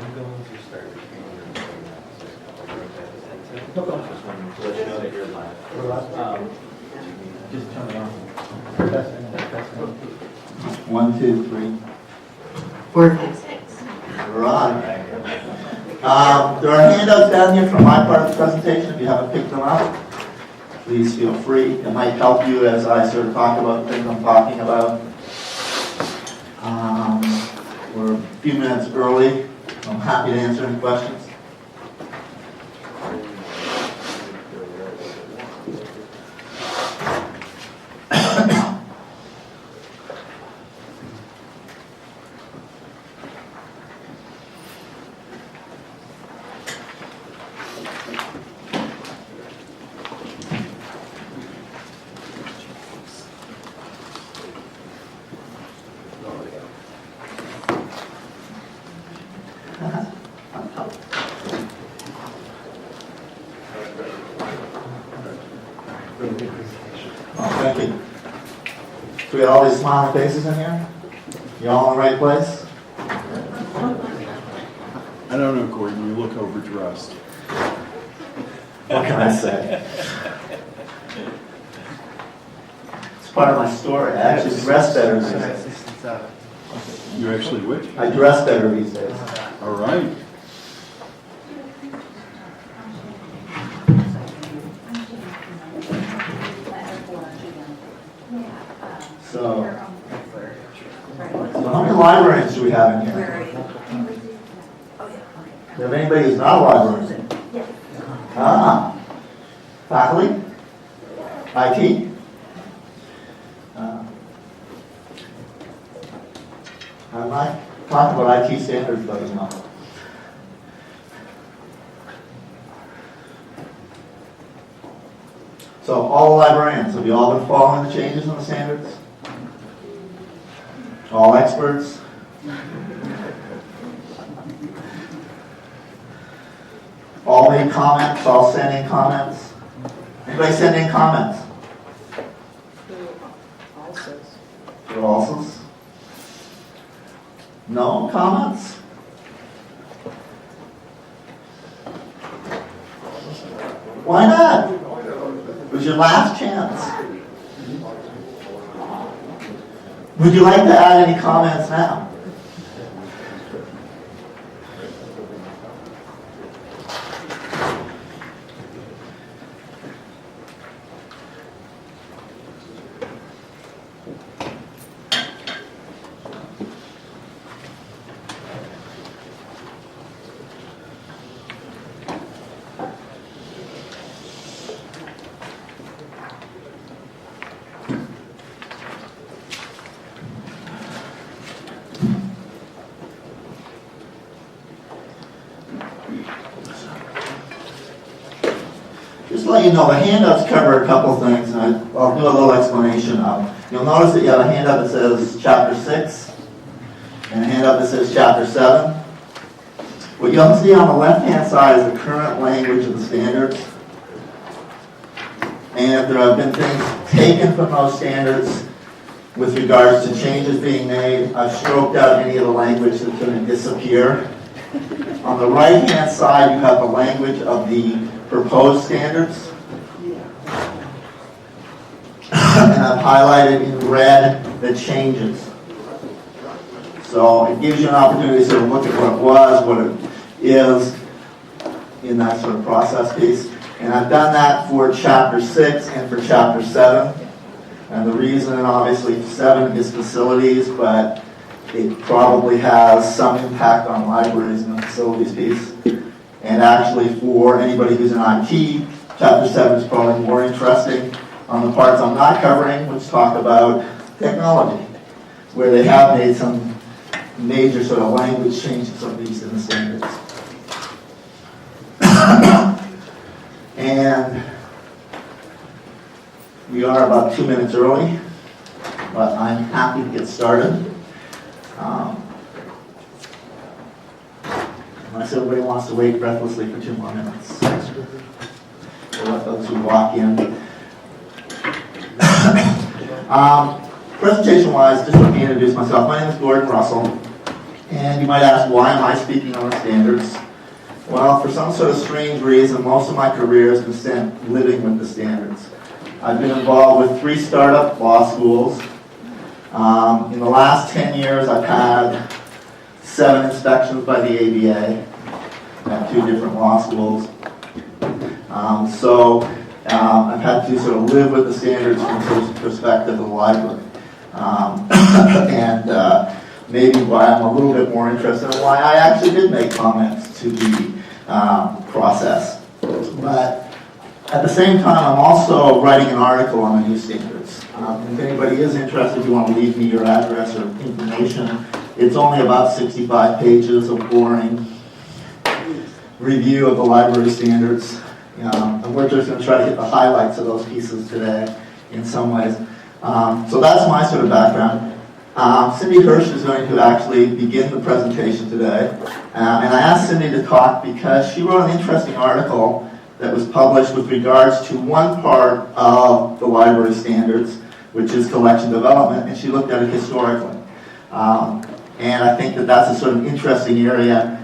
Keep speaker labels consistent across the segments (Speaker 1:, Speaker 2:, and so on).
Speaker 1: I'm going to start recording
Speaker 2: No problem.
Speaker 1: just wanted to let you know that you're live.
Speaker 2: We're live.
Speaker 1: Just turn it on.
Speaker 2: Testing.
Speaker 3: 1, 2, 3.
Speaker 2: Perfect.
Speaker 3: Right. There are handouts down here from my part of the presentation. If you haven't picked them up, please feel free. It might help you as I sort of talk about things I'm talking about. We're a few minutes early. I'm happy to answer any questions. Oh, thank you. So we got all these smiling faces in here? You all in the right place?
Speaker 4: I don't know, Gordon, you look overdressed.
Speaker 3: What can I say? It's part of my story. I actually dress better these days.
Speaker 4: You actually which?
Speaker 3: I dress better these days.
Speaker 4: All right.
Speaker 3: So how many librarians do we have in here? Do you have anybody who's not a librarian? Ah, faculty? IT? I'm not talking about IT standards, but you know. So all librarians, have you all been following the changes in the standards? All experts? All made comments, all sent in comments? Anybody send in comments? For alsos? No comments? Why not? It was your last chance. Would you like to add any comments now? Just to let you know, the handouts cover a couple things, and I'll do a little explanation of. You'll notice that you have a handout that says Chapter 6, and a handout that says Chapter 7. What you'll see on the left-hand side is the current language of the standards. And if there have been things taken from those standards with regards to changes being made, I've stroked out any of the language that's going to disappear. On the right-hand side, you have the language of the proposed standards. And I've highlighted in red the changes. So it gives you an opportunity to sort of look at what it was, what it is in that sort of process piece. And I've done that for Chapter 6 and for Chapter 7. And the reason, obviously, 7 is facilities, but it probably has some impact on libraries and the facilities piece. And actually, for anybody who's in IT, Chapter 7 is probably more interesting on the parts I'm not covering, which talk about technology, where they have made some major sort of language changes, at least in the standards. And we are about 2 minutes early, but I'm happy to get started. Unless everybody wants to wait breathlessly for 2 more minutes. We'll let those who walk in. Presentation-wise, just let me introduce myself. My name is Gordon Russell, And you might ask, why am I speaking on the standards? Well, for some sort of strange reason, most of my career has been spent living with the standards. I've been involved with 3 startup law schools. In the last 10 years, I've had 7 inspections by the ABA at 2 different law schools. I've had to sort of live with the standards from the perspective of the library. Maybe why I'm a little bit more interested in why I actually did make comments to the process. But at the same time, I'm also writing an article on the new standards. If anybody is interested, if you want to leave me your address or information, it's only about 65 pages of boring review of the library standards. And we're just going to try to hit the highlights of those pieces today in some ways. So that's my sort of background. Cindy Hirsch is going to actually begin the presentation today. And I asked Cindy to talk because she wrote an interesting article that was published with regards to one part of the library standards, which is collection development, and she looked at it historically. And I think that that's a sort of interesting area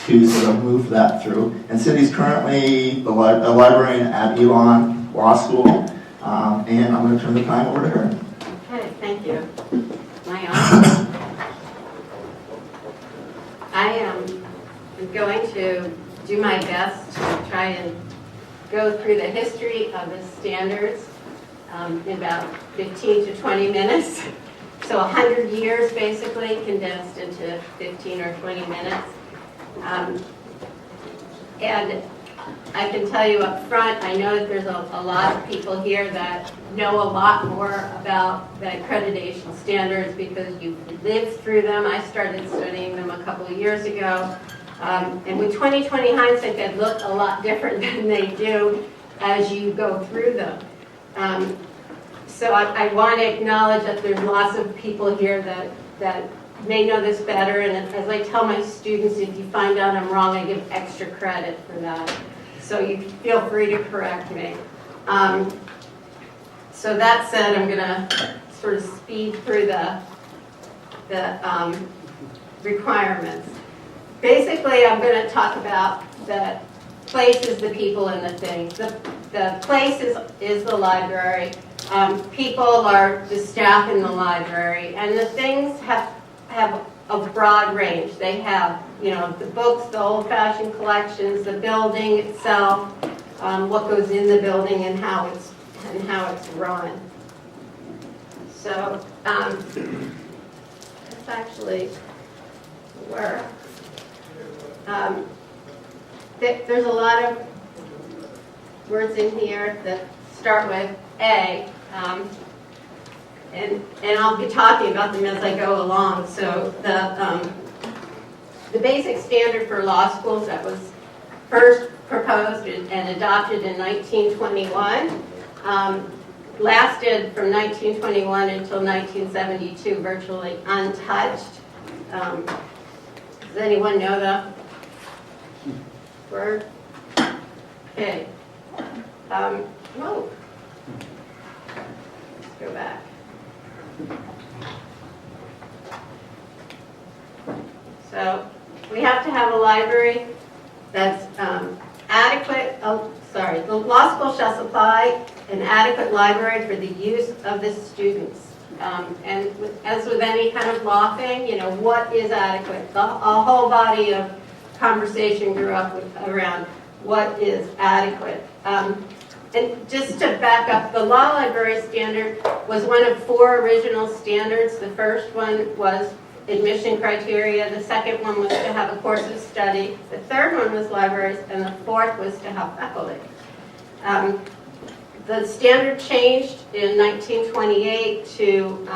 Speaker 3: to sort of move that through. And Cindy's currently a librarian at Elon Law School, and I'm going to turn the time over to her.
Speaker 5: Okay, thank you. I am going to do my best to try and go through the history of the standards in about 15 to 20 minutes. So 100 years basically condensed into 15 or 20 minutes. And I can tell you up front, I know that there's a lot of people here that know a lot more about the accreditation standards because you've lived through them. I started studying them a couple of years ago. And with 20/20 hindsight, they look a lot different than they do as you go through them. So I want to acknowledge that there's lots of people here that may know this better. And as I tell my students, if you find out I'm wrong, I give extra credit for that. So you feel free to correct me. So that said, I'm going to sort of speed through the requirements. Basically, I'm going to talk about the places, the people, and the things. The place is the library. People are the staff in the library. And the things have a broad range. They have, the books, the old-fashioned collections, the building itself, what goes in the building, and how it's run. So this actually works. There's a lot of words in here that start with A. And I'll be talking about them as I go along. So the basic standard for law schools that was first proposed and adopted in 1921 lasted from 1921 until 1972, virtually untouched. Does anyone know the word? Okay. Whoa. Let's go back. So we have to have a library that's adequate. The law school shall supply an adequate library for the use of the students. And as with any kind of law thing, what is adequate? A whole body of conversation grew up around what is adequate. And just to back up, the law library standard was one of 4 original standards. The first one was admission criteria. The second one was to have a course of study. The third one was libraries, and the fourth was to have faculty. The standard changed in 1928 to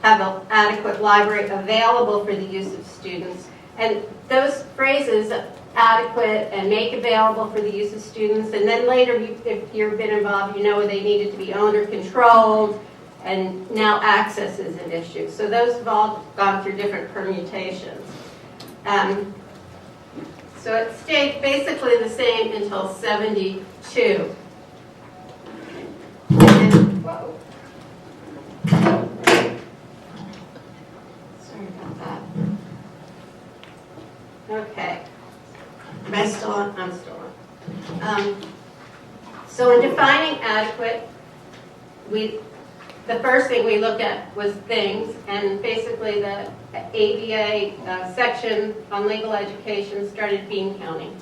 Speaker 5: have an adequate library available for the use of students. And those phrases, adequate and make available for the use of students, and then later, if you've been involved, they needed to be owned or controlled, and now access is an issue. So those have all gone through different permutations. So it stayed basically the same until 72. Whoa. Sorry about that. Okay. Am I still on? I'm still on. So in defining adequate, the first thing we looked at was things, and basically the ABA section on legal education started bean counting.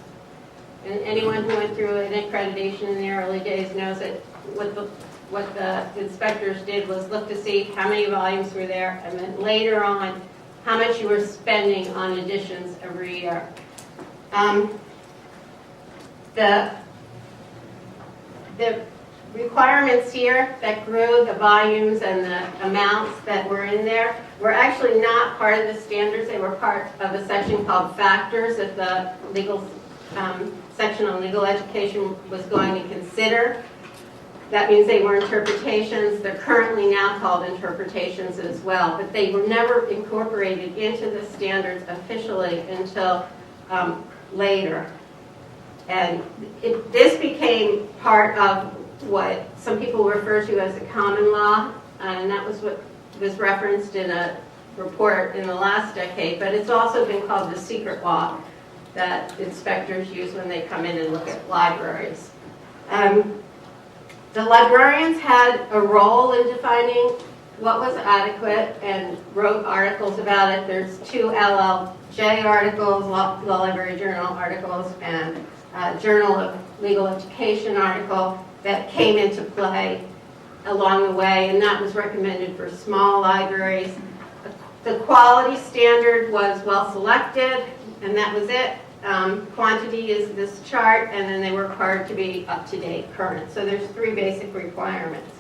Speaker 5: And anyone who went through an accreditation in the early days knows that what the inspectors did was look to see how many volumes were there, and then later on, how much you were spending on editions every year. The requirements here that grew, the volumes and the amounts that were in there, were actually not part of the standards. They were part of a section called factors that the legal section on legal education was going to consider. That means they were interpretations. They're currently now called interpretations as well, but they were never incorporated into the standards officially until later. And this became part of what some people refer to as the common law, and that was what was referenced in a report in the last decade, but it's also been called the secret law that inspectors use when they come in and look at libraries. The librarians had a role in defining what was adequate and wrote articles about it. There's 2 LLJ articles, Law Library Journal articles, and Journal of Legal Education article that came into play along the way, and that was recommended for small libraries. The quality standard was well selected, and that was it. Quantity is this chart, and then they were required to be up to date, current. So there's 3 basic requirements.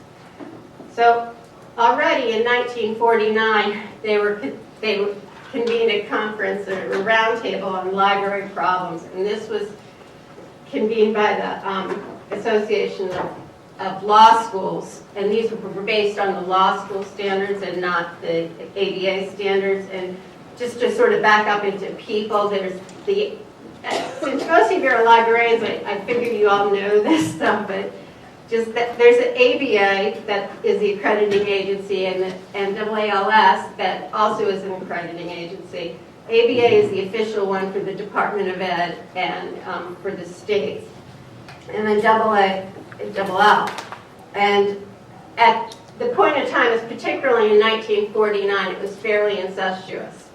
Speaker 5: So already in 1949, they convened a conference, a roundtable on library problems, and this was convened by the Association of Law Schools, and these were based on the law school standards and not the ABA standards. And just to sort of back up into people, there's since most of you are librarians, I figure you all know this stuff, but just that there's an ABA that is the accrediting agency, and the NAALS that also is an accrediting agency. ABA is the official one for the Department of Ed and for the states. And then AA is LL. And at the point of time, particularly in 1949, it was fairly incestuous.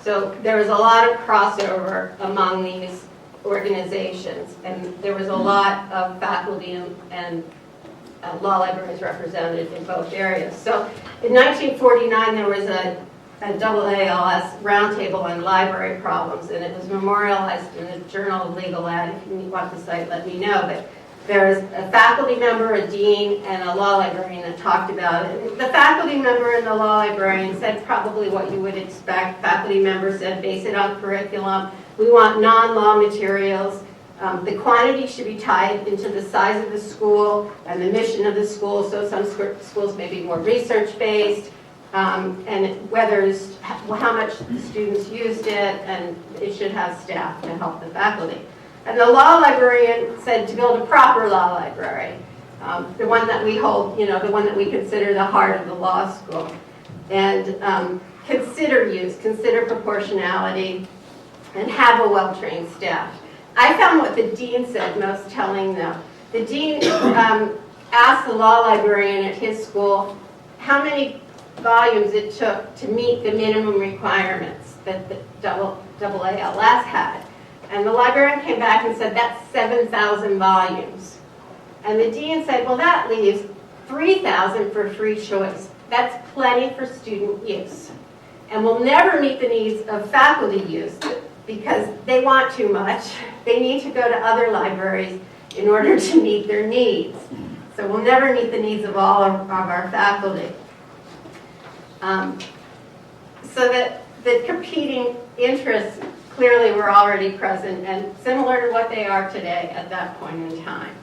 Speaker 5: So there was a lot of crossover among these organizations, and there was a lot of faculty and law libraries represented in both areas. So in 1949, there was a AALS roundtable on library problems, and it was memorialized in the Journal of Legal Ed. If you want the site, let me know. But there's a faculty member, a dean, and a law librarian that talked about it. The faculty member and the law librarian said probably what you would expect. Faculty member said base it on curriculum. We want non-law materials. The quantity should be tied into the size of the school and the mission of the school. So some schools may be more research-based, and how much the students used it, and it should have staff to help the faculty. And the law librarian said to build a proper law library, the one that we hold, the one that we consider the heart of the law school. And consider use, consider proportionality, and have a well-trained staff. I found what the dean said most telling, though. The dean asked the law librarian at his school how many volumes it took to meet the minimum requirements that the AALS had. And the librarian came back and said, that's 7,000 volumes. And the dean said, well, that leaves 3,000 for free choice. That's plenty for student use. And will never meet the needs of faculty use because they want too much. They need to go to other libraries in order to meet their needs. So we'll never meet the needs of all of our faculty. So that the competing interests clearly were already present and similar to what they are today at that point in time.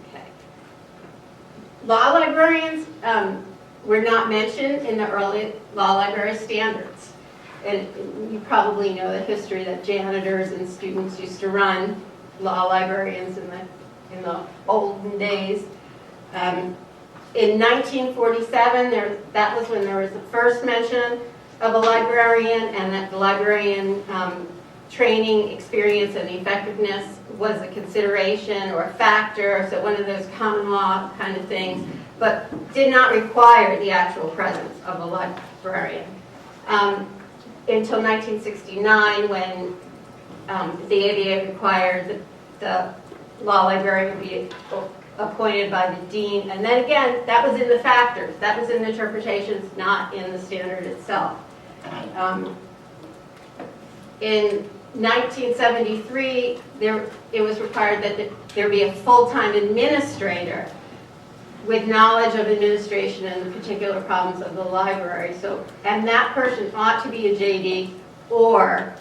Speaker 5: Okay. Law librarians were not mentioned in the early law library standards. And you probably know the history that janitors and students used to run law librarians in the olden days. In 1947, that was when there was the first mention. of a librarian, and that the librarian training, experience, and effectiveness was a consideration or a factor, so one of those common law kind of things, but did not require the actual presence of a librarian. Until 1969, when the ABA required the law librarian to be appointed by the dean, and then again, that was in the factors, that was in the interpretations, not in the standard itself. In 1973, it was required that there be a full-time administrator with knowledge of administration and the particular problems of the library. So, and that person ought to be a JD or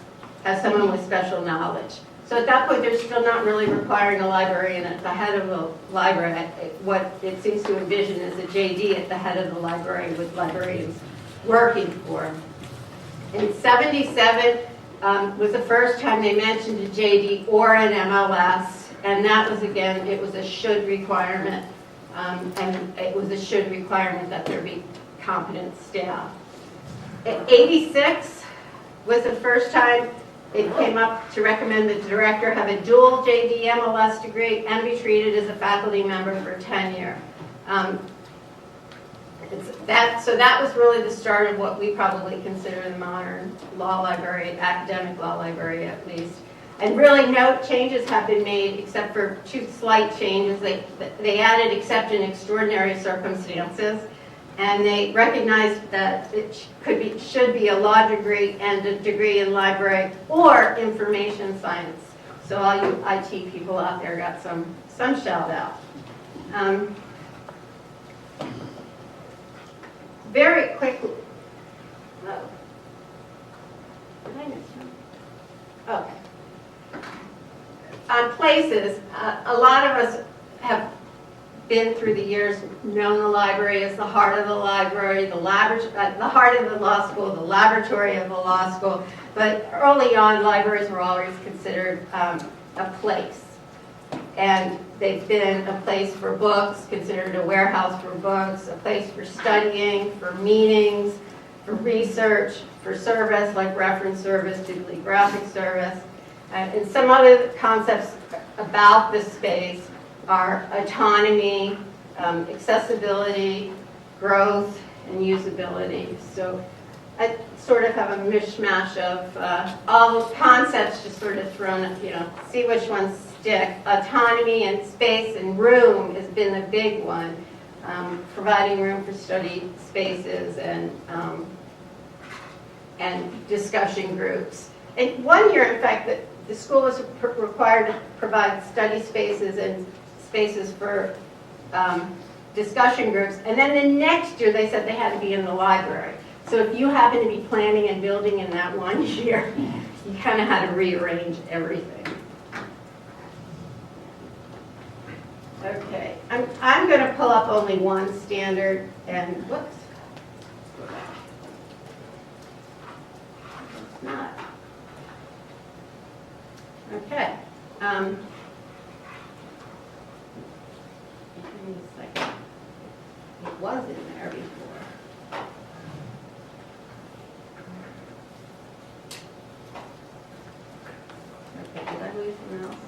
Speaker 5: have someone with special knowledge. So at that point, they're still not really requiring a librarian at the head of the library. What it seems to envision is a JD at the head of the library with librarians working for them. In 77 was the first time they mentioned a JD or an MLS, and that was, again, it was a should requirement, and it was a should requirement that there be competent staff. In 86 was the first time it came up to recommend that the director have a dual JD MLS degree and be treated as a faculty member for tenure. So that was really the start of what we probably consider the modern law library, academic law library at least. And really no changes have been made except for two slight changes. They added except in extraordinary circumstances, and they recognized that it should be a law degree and a degree in library or information science. So all you IT people out there got some shout out. Very quickly. Oh. Did I miss one? Okay. On places, a lot of us have been through the years, known the library as the heart of the library, the heart of the law school, the laboratory of the law school. But early on, libraries were always considered a place. And they've been a place for books, considered a warehouse for books, a place for studying, for meetings, for research, for service like reference service, bibliographic service. And some other concepts about this space are autonomy, accessibility, growth, and usability. So I sort of have a mishmash of all those concepts just sort of thrown at, see which ones stick. Autonomy and space and room has been the big one, providing room for study spaces and discussion groups. And one year, in fact, the school was required to provide study spaces and spaces for discussion groups. And then the next year, they said they had to be in the library. So if you happen to be planning and building in that one year, you kind of had to rearrange everything. Okay, I'm going to pull up only one standard, and whoops. It's not. Okay. Give me a second. It was in there before. Okay, did I lose the mouse?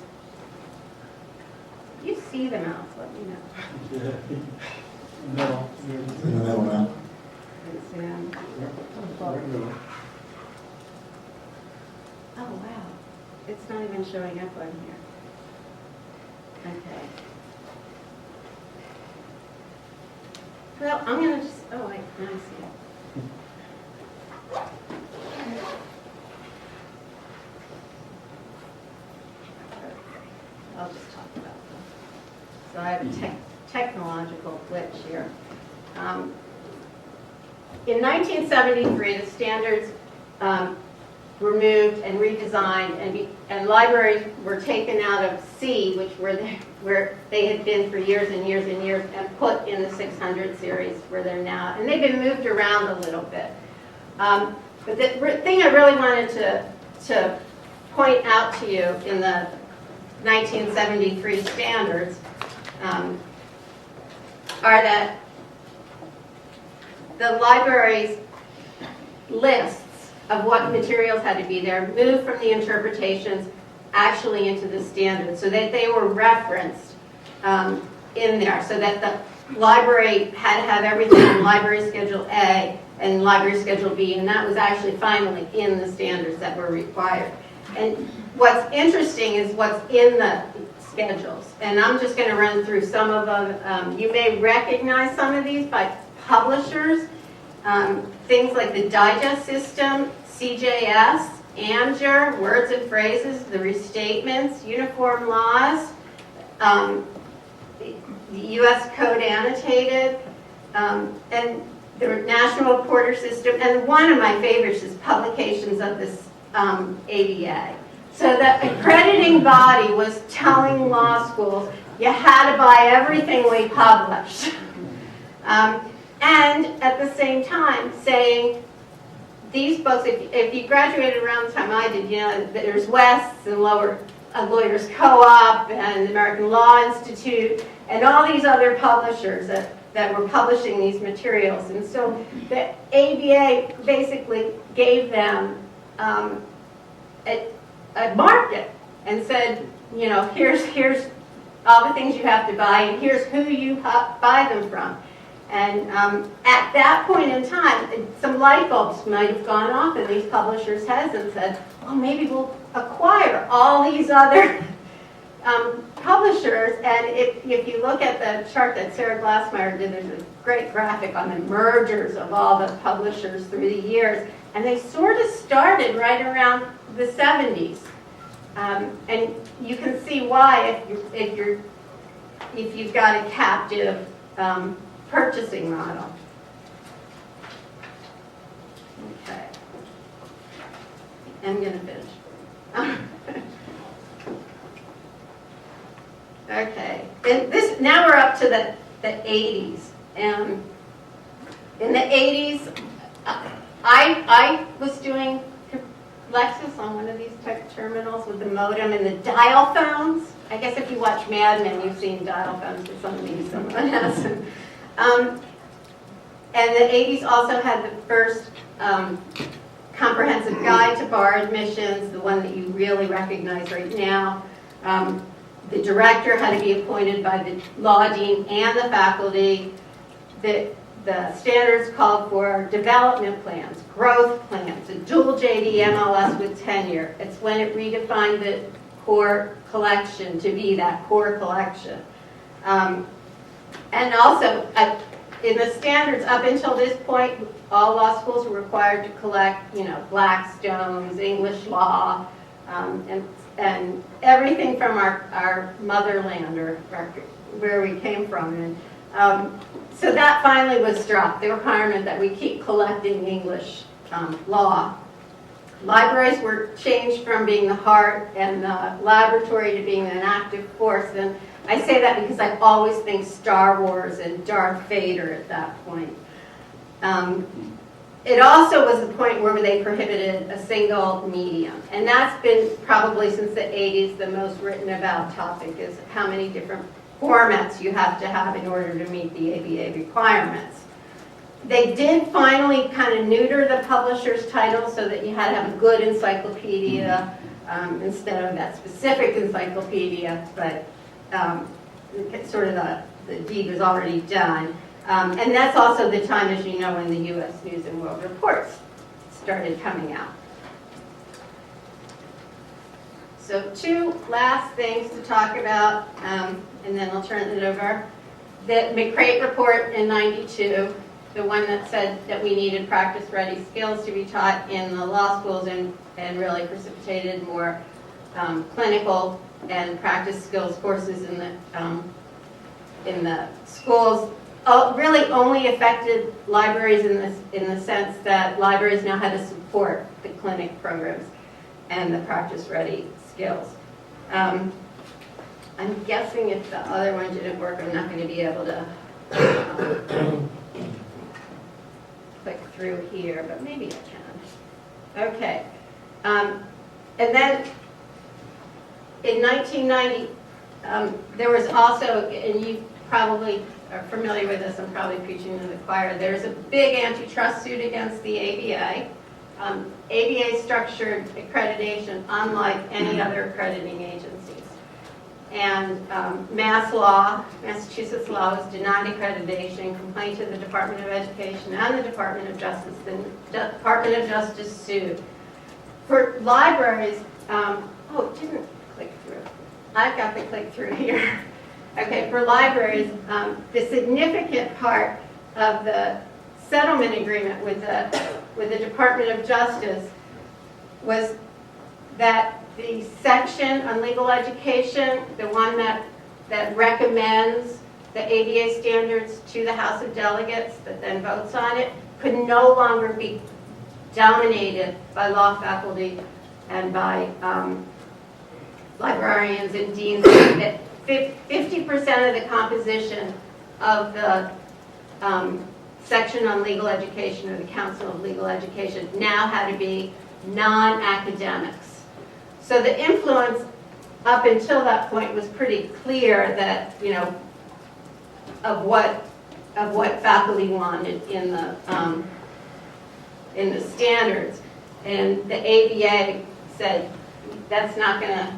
Speaker 5: If you see the mouse, let me know.
Speaker 2: No.
Speaker 3: In the middle now.
Speaker 5: It's in. Oh, wow. It's not even showing up on here. Okay. Well, I'm going to just, oh, wait, now I see it. I'll just talk about them. So I have a technological glitch here. In 1973, the standards were moved and redesigned, and libraries were taken out of C, which were where they had been for years and years and years, and put in the 600 series where they're now. And they've been moved around a little bit. But the thing I really wanted to point out to you in the 1973 standards are that the libraries, lists of what materials had to be there, moved from the interpretations actually into the standards, so that they were referenced in there, so that the library had to have everything in Library Schedule A and Library Schedule B, and that was actually finally in the standards that were required. And what's interesting is what's in the schedules, and I'm just going to run through some of them. You may recognize some of these by publishers, things like the digest system, CJS, AMJR, words and phrases, the restatements, uniform laws, the U.S. Code annotated, and the National Reporter System, and one of my favorites is publications of this ABA. So the accrediting body was telling law schools, you had to buy everything we published. And at the same time saying, these books, if you graduated around the time I did, you know, there's West's and Lawyers Co-op and the American Law Institute and all these other publishers that were publishing these materials. And so the ABA basically gave them a market and said, you know, here's all the things you have to buy, and here's who you buy them from. And at that point in time, some light bulbs might have gone off in these publishers' heads and said, well, maybe we'll acquire all these other publishers. And if you look at the chart that Sarah Glassmeyer did, there's a great graphic on the mergers of all the publishers through the years. And they sort of started right around the 70s. And you can see why if you've got a captive purchasing model. Okay. I'm going to finish. Okay. And now we're up to the 80s. And in the 80s, I was doing Lexus on one of these tech terminals with the modem and the dial phones. I guess if you watch Mad Men, you've seen dial phones, but someone hasn't. And the 80s also had the first comprehensive guide to bar admissions, the one that you really recognize right now. The director had to be appointed by the law dean and the faculty. The standards called for development plans, growth plans, a dual JD MLS with tenure. It's when it redefined the core collection to be that core collection. And also, in the standards up until this point, all law schools were required to collect, you know, Blackstone's, English law, and everything from our motherland or where we came from. And so that finally was dropped, the requirement that we keep collecting English law. Libraries were changed from being the heart and the laboratory to being an active force. And I say that because I always think Star Wars and Darth Vader at that point. It also was the point where they prohibited a single medium. And that's been probably since the 80s the most written about topic, is how many different formats you have to have in order to meet the ABA requirements. They did finally kind of neuter the publisher's title so that you had to have a good encyclopedia instead of that specific encyclopedia, but sort of the deed was already done. And that's also the time, as you know, when the U.S. News and World Reports started coming out. So 2 last things to talk about, and then I'll turn it over. The McCrate report in '92, the one that said that we needed practice-ready skills to be taught in the law schools and really precipitated more clinical and practice skills courses in the schools. Really only affected libraries in the sense that libraries now had to support the clinic programs and the practice-ready skills. I'm guessing if the other one didn't work, I'm not going to be able to click through here, but maybe I can. Okay. And then in 1990, there was also, and you probably are familiar with this, I'm probably preaching to the choir, there's a big antitrust suit against the ABA. ABA structured accreditation unlike any other accrediting agencies. And Massachusetts law was denied accreditation, complained to the Department of Education and the Department of Justice. The Department of Justice sued. For libraries, it didn't click through. I've got the click through here. Okay, for libraries, the significant part of the settlement agreement with the Department of Justice was that the section on legal education, the one that recommends the ABA standards to the House of Delegates that then votes on it, could no longer be dominated by law faculty and by librarians and deans. 50% of the composition of the section on legal education, or the Council of Legal Education, now had to be non-academics. So the influence up until that point was pretty clear that, of what faculty wanted in the standards. And the ABA said, that's not going to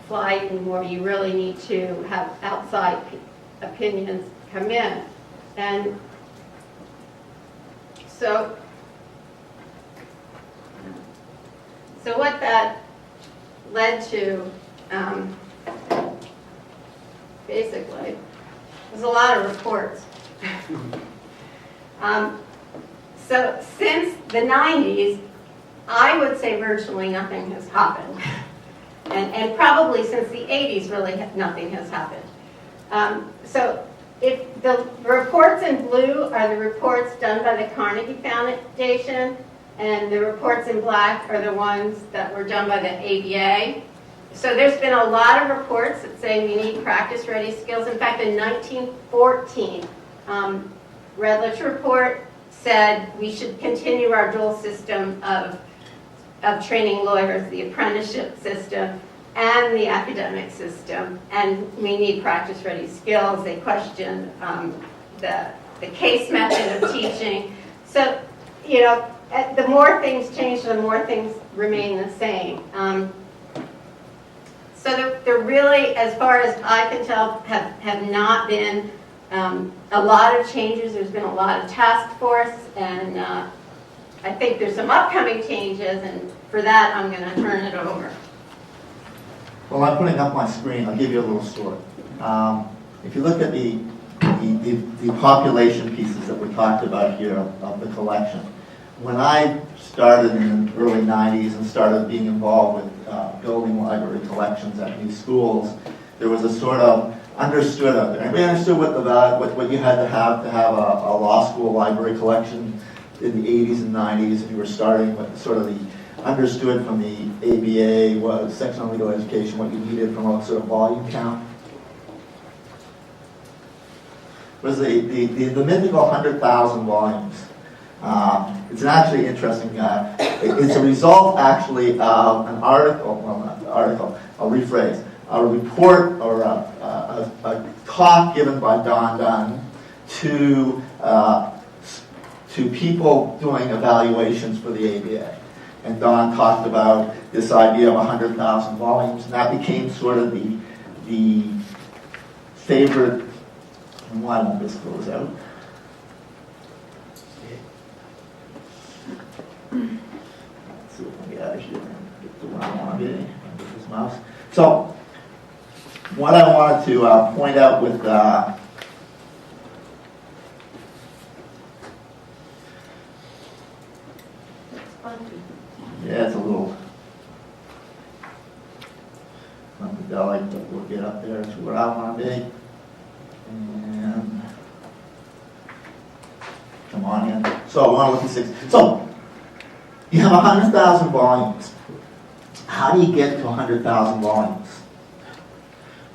Speaker 5: fly anymore. You really need to have outside opinions come in. And so what that led to, basically, was a lot of reports. So since the 90s, I would say virtually nothing has happened. And probably since the 80s, really nothing has happened. So if the reports in blue are the reports done by the Carnegie Foundation, and the reports in black are the ones that were done by the ABA. So there's been a lot of reports that say we need practice-ready skills. In fact, in 1914, Redlich report said we should continue our dual system of training lawyers, the apprenticeship system and the academic system, and we need practice-ready skills. They questioned the case method of teaching. So, the more things change, the more things remain the same. So there really, as far as I can tell, have not been a lot of changes. There's been a lot of task force, and I think there's some upcoming changes, and for that I'm going to turn it over.
Speaker 3: Well, I'm putting up my screen. I'll give you a little story. If you look at the population pieces that we talked about here of the collection, when I started in the early 90s and started being involved with building library collections at new schools, there was a sort of understood out there. Everybody understood what you had to have a law school library collection in the 80s and 90s, and you were starting with sort of the understood from the ABA was section on legal education, what you needed from a sort of volume count. Was the mythical 100,000 volumes. It's an actually interesting, it's a result actually of an article, well not an article, I'll rephrase, a report or a talk given by Don Dunn to people doing evaluations for the ABA. And Don talked about this idea of 100,000 volumes, and that became sort of the favorite. Why won't this close out? Let's see if I can get out of here and get to where I want to be. Get this mouse. So, what I wanted to point out with yeah, it's a little funkadelic, but we'll get up there to where I want to be. And come on in. So I want to look at 6. So you have 100,000 volumes. How do you get to 100,000 volumes?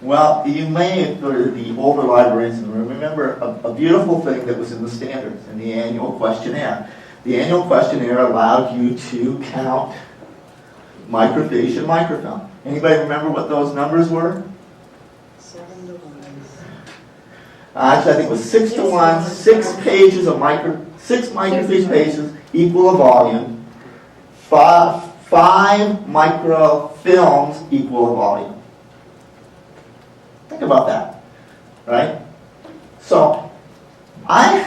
Speaker 3: Well, you may go to the older librarians and remember a beautiful thing that was in the standards, in the annual questionnaire. The annual questionnaire allowed you to count microfiche and microfilm. Anybody remember what those numbers were?
Speaker 2: 7 to 1.
Speaker 3: Actually, I think it was 6 to 1. 6 pages of 6 microfiche pages equal a volume. 5 microfilms equal a volume. Think about that, right? So I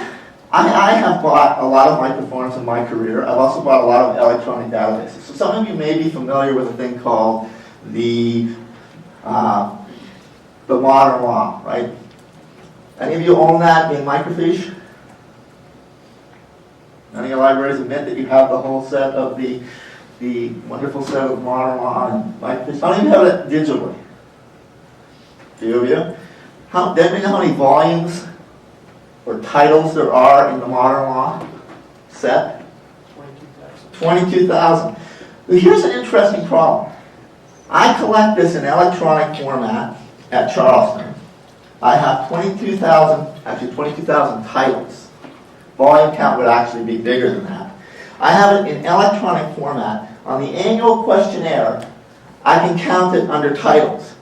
Speaker 3: have bought a lot of microforms in my career. I've also bought a lot of electronic databases. So some of you may be familiar with a thing called the modern law, right? Any of you own that in microfiche? None of your libraries admit that you have the whole set of the wonderful set of modern law and microfiche. How many of you have it digitally? A few of you? Do you know how many volumes or titles there are in the modern law set? 22,000. Well, here's an interesting problem. I collect this in electronic format at Charleston. I have 22,000 titles. Volume count would actually be bigger than that. I have it in electronic format. On the annual questionnaire, I can count it under titles.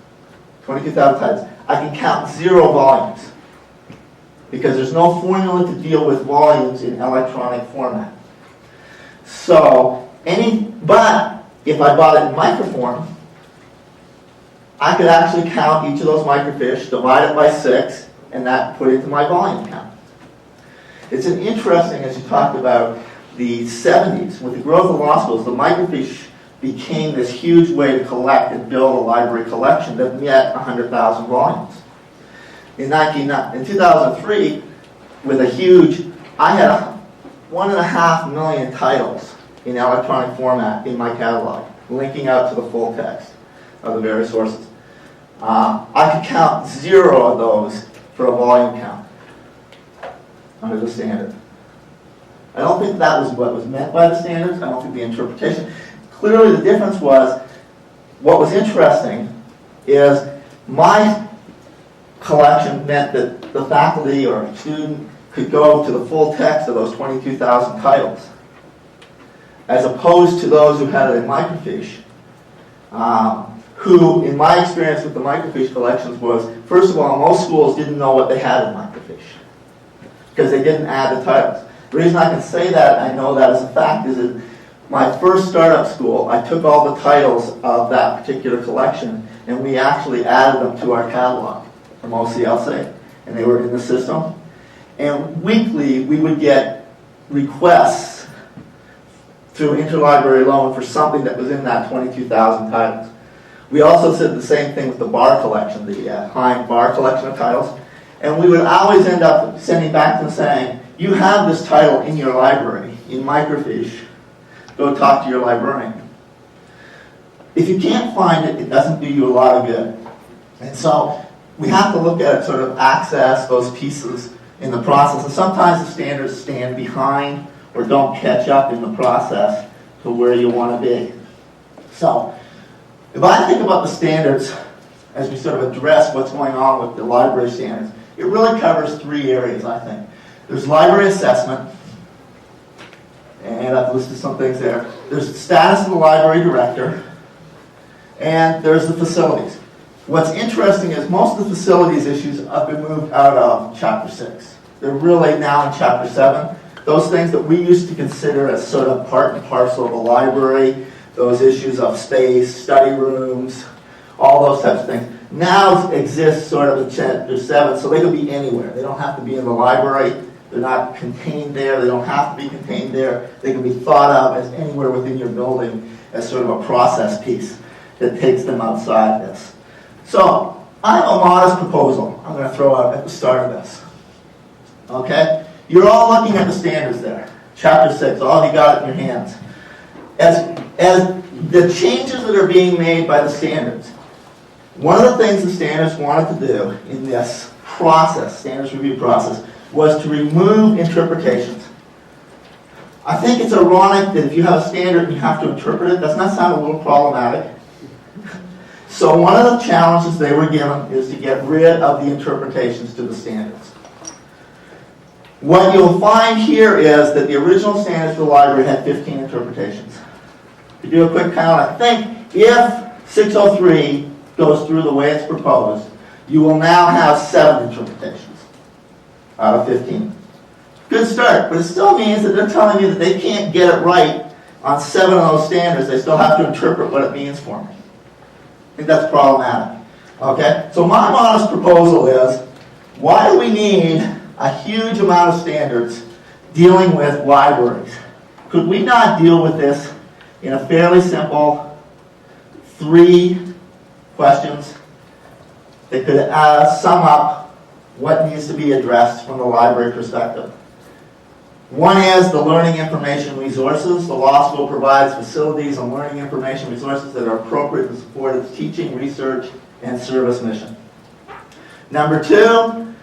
Speaker 3: 22,000 titles. I can count 0 volumes because there's no formula to deal with volumes in electronic format. So, but if I bought it in microform, I could actually count each of those microfiche, divide it by 6, and that put it into my volume count. It's an interesting, as you talked about the 70s, with the growth of law schools, the microfiche became this huge way to collect and build a library collection that met 100,000 volumes. In 2003, with a huge, I had 1.5 million titles in electronic format in my catalog, linking out to the full text of the various sources. I could count 0 of those for a volume count under the standard. I don't think that was what was meant by the standards. I don't think the interpretation. Clearly the difference was, what was interesting is my collection meant that the faculty or student could go to the full text of those 22,000 titles, as opposed to those who had it in microfiche, who, in my experience with the microfiche collections, was, first of all, most schools didn't know what they had in microfiche, because they didn't add the titles. The reason I can say that, I know that as a fact, is that my first startup school, I took all the titles of that particular collection, and we actually added them to our catalog from OCLC, and they were in the system. And weekly, we would get requests through interlibrary loan for something that was in that 22,000 titles. We also did the same thing with the bar collection, the Heim bar collection of titles, and we would always end up sending back to them saying, you have this title in your library, in microfiche. Go talk to your librarian. If you can't find it, it doesn't do you a lot of good. And so we have to look at sort of access those pieces in the process. And sometimes the standards stand behind or don't catch up in the process to where you want to be. So if I think about the standards as we sort of address what's going on with the library standards, it really covers 3 areas, I think. There's library assessment, and I've listed some things there. There's the status of the library director, and there's the facilities. What's interesting is most of the facilities issues have been moved out of Chapter 6. They're really now in Chapter 7. Those things that we used to consider as sort of part and parcel of a library, those issues of space, study rooms, all those types of things, now exist sort of in Chapter 7, so they can be anywhere. They don't have to be in the library. They're not contained there. They don't have to be contained there. They can be thought of as anywhere within your building as sort of a process piece that takes them outside this. So I have a modest proposal I'm going to throw out at the start of this. Okay? You're all looking at the standards there. Chapter 6, all of you got it in your hands. As the changes that are being made by the standards, one of the things the standards wanted to do in this process, standards review process, was to remove interpretations. I think it's ironic that if you have a standard and you have to interpret it, doesn't that sound a little problematic? So one of the challenges they were given is to get rid of the interpretations to the standards. What you'll find here is that the original standards for the library had 15 interpretations. To do a quick count, I think if 603 goes through the way it's proposed, you will now have 7 interpretations out of 15. Good start, but it still means that they're telling you that they can't get it right on 7 of those standards, they still have to interpret what it means for me. I think that's problematic. Okay? So my modest proposal is, why do we need a huge amount of standards dealing with libraries? Could we not deal with this in a fairly simple 3 questions that could sum up what needs to be addressed from the library perspective? One is the learning information resources. The law school provides facilities and learning information resources that are appropriate to support its teaching, research, and service mission. Number 2,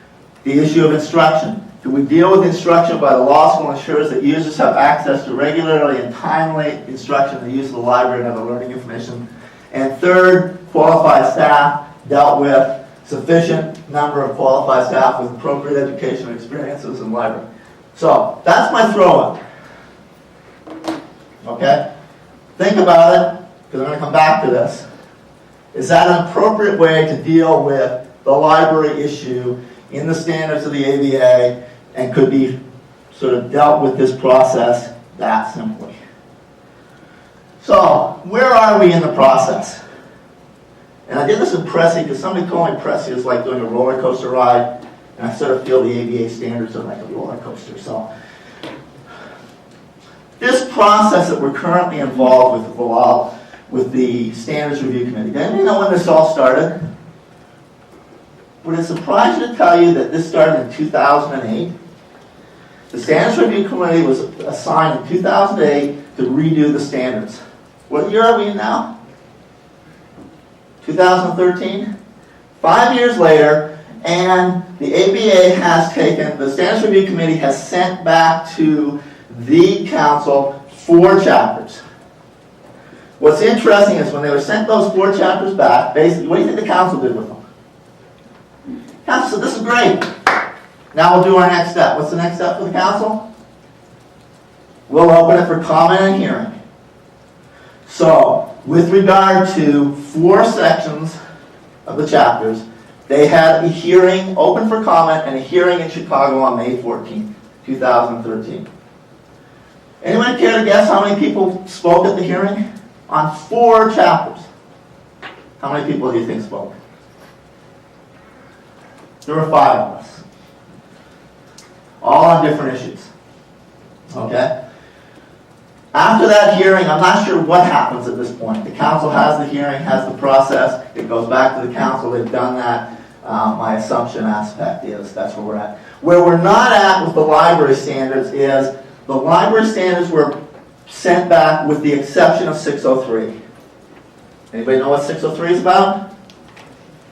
Speaker 3: the issue of instruction. Do we deal with instruction by the law school ensures that users have access to regularly and timely instruction in the use of the library and other learning information? And 3rd, qualified staff dealt with sufficient number of qualified staff with appropriate educational experiences in the library. So, that's my throw-in. Okay? Think about it, because I'm going to come back to this. Is that an appropriate way to deal with the library issue in the standards of the ABA, and could be sort of dealt with this process that simply? So, where are we in the process? And I did this in Pressy, because somebody told me Pressy is like doing a roller coaster ride, and I sort of feel the ABA standards are like a roller coaster. So, this process that we're currently involved with the law, with the Standards Review Committee, does anybody know when this all started? Would it surprise you to tell you that this started in 2008? The Standards Review Committee was assigned in 2008 to redo the standards. What year are we in now? 2013? 5 years later, and the ABA has taken, the Standards Review Committee has sent back to the council 4 chapters. What's interesting is when they were sent those 4 chapters back, basically, what do you think the council did with them? Council said, this is great. Now we'll do our next step. What's the next step for the council? We'll open it for comment and hearing. So, with regard to 4 sections of the chapters, they had a hearing open for comment and a hearing in Chicago on May 14th, 2013. Anyone care to guess how many people spoke at the hearing? On 4 chapters. How many people do you think spoke? There were 5 of us. All on different issues. Okay? After that hearing, I'm not sure what happens at this point. The council has the hearing, has the process. It goes back to the council. They've done that. My assumption aspect is that's where we're at. Where we're not at with the library standards is the library standards were sent back with the exception of 603. Anybody know what 603 is about?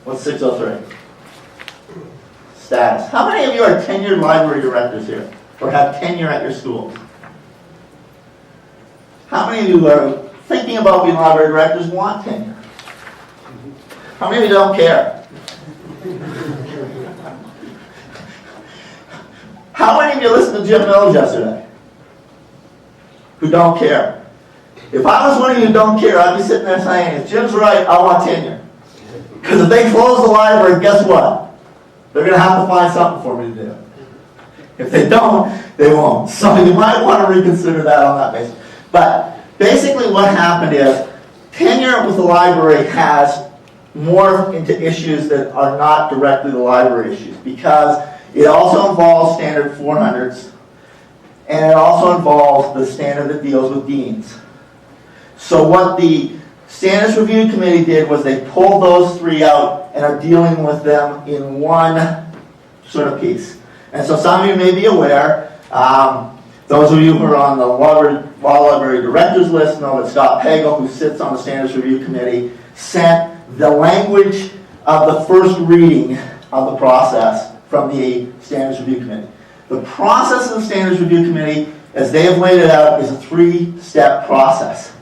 Speaker 3: What's 603? Status. How many of you are tenured library directors here? Or have tenure at your schools? How many of you are thinking about being library directors want tenure? How many of you don't care? How many of you listened to Jim Mills yesterday? Who don't care? If I was one of you who don't care, I'd be sitting there saying, if Jim's right, I want tenure. Because if they close the library, guess what? They're going to have to find something for me to do. If they don't, they won't. So you might want to reconsider that on that basis. But basically what happened is tenure with the library has morphed into issues that are not directly the library issues, because it also involves standard 400s, and it also involves the standard that deals with deans. So what the Standards Review Committee did was they pulled those 3 out and are dealing with them in one sort of piece. And so some of you may be aware, those of you who are on the Law Library Directors list know that Scott Pagel, who sits on the Standards Review Committee, sent the language of the first reading of the process from the Standards Review Committee. The process of the Standards Review Committee, as they have laid it out, is a 3-step process.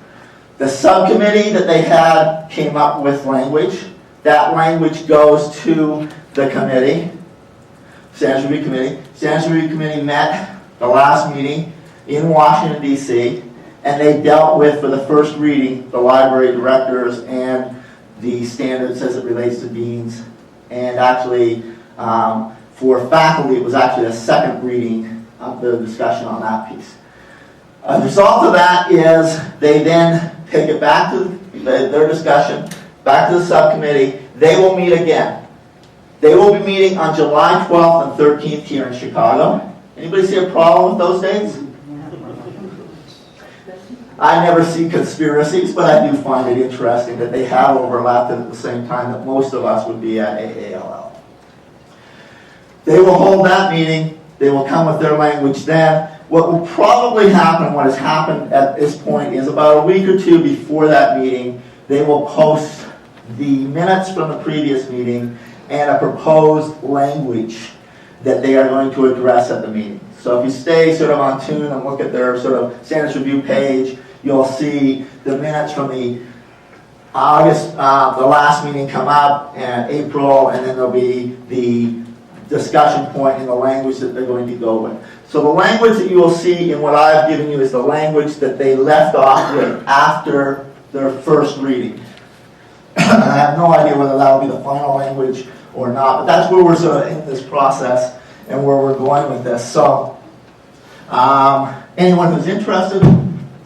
Speaker 3: The subcommittee that they had came up with language. That language goes to the committee, Standards Review Committee. Standards Review Committee met the last meeting in Washington, D.C., and they dealt with, for the first reading, the library directors and the standards as it relates to deans. And actually, for faculty, it was actually a second reading of the discussion on that piece. A result of that is they then take it back to their discussion, back to the subcommittee. They will meet again. They will be meeting on July 12th and 13th here in Chicago. Anybody see a problem with those dates? I never see conspiracies, but I do find it interesting that they have overlapped at the same time that most of us would be at AALL. They will hold that meeting. They will come with their language then. What will probably happen, what has happened at this point, is about a week or two before that meeting, they will post the minutes from the previous meeting and a proposed language that they are going to address at the meeting. So if you stay sort of on tune and look at their sort of standards review page, you'll see the minutes from the August, the last meeting come up, and April, and then there'll be the discussion point in the language that they're going to go with. So the language that you will see in what I've given you is the language that they left off with after their first reading. And I have no idea whether that will be the final language or not, but that's where we're sort of in this process and where we're going with this. So anyone who's interested,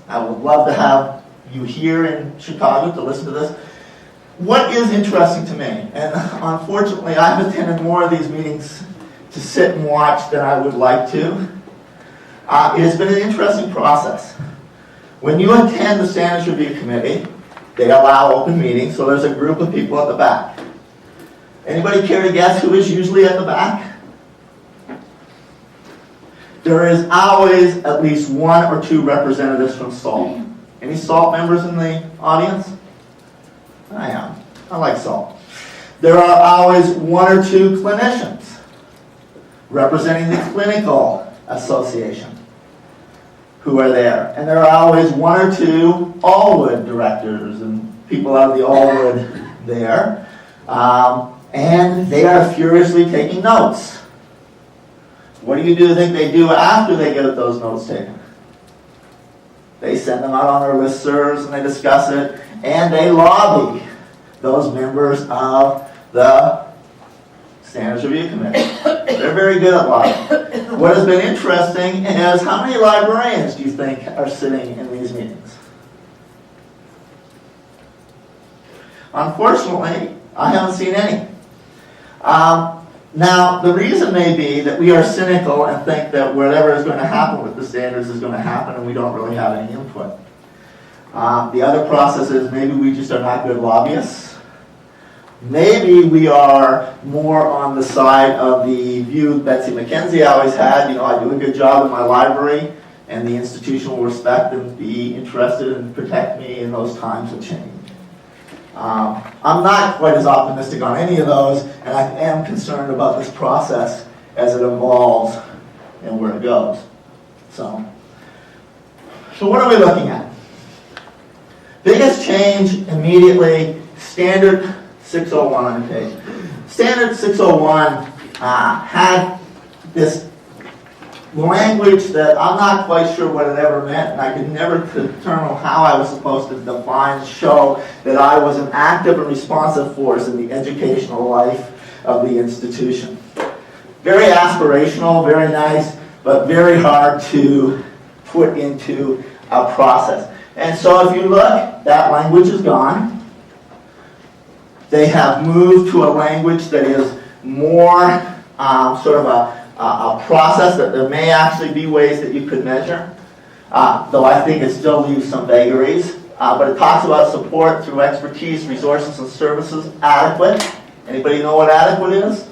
Speaker 3: I would love to have you here in Chicago to listen to this. What is interesting to me, and unfortunately I've attended more of these meetings to sit and watch than I would like to, it has been an interesting process. When you attend the Standards Review Committee, they allow open meetings, so there's a group of people at the back. Anybody care to guess who is usually at the back? There is always at least one or two representatives from SALT. Any SALT members in the audience? I am. I like SALT. There are always one or two clinicians representing the clinical association who are there. And there are always one or two Allwood directors and people out of the Allwood there. And they are furiously taking notes. What do you think they do after they get those notes taken? They send them out on their listservs and they discuss it, and they lobby those members of the Standards Review Committee. They're very good at lobbying. What has been interesting is how many librarians do you think are sitting in these meetings? Unfortunately, I haven't seen any. Now, the reason may be that we are cynical and think that whatever is going to happen with the standards is going to happen and we don't really have any input. The other process is maybe we just are not good lobbyists. Maybe we are more on the side of the view Betsy McKenzie always had, I do a good job in my library and the institution will respect and be interested and protect me in those times of change. I'm not quite as optimistic on any of those, and I am concerned about this process as it evolves and where it goes. So what are we looking at? Biggest change immediately, Standard 601 on the page. Standard 601 had this language that I'm not quite sure what it ever meant, and I could never determine how I was supposed to define and show that I was an active and responsive force in the educational life of the institution. Very aspirational, very nice, but very hard to put into a process. And so if you look, that language is gone. They have moved to a language that is more sort of a process that there may actually be ways that you could measure, though I think it still leaves some vagaries. But it talks about support through expertise, resources, and services adequate. Anybody know what adequate is?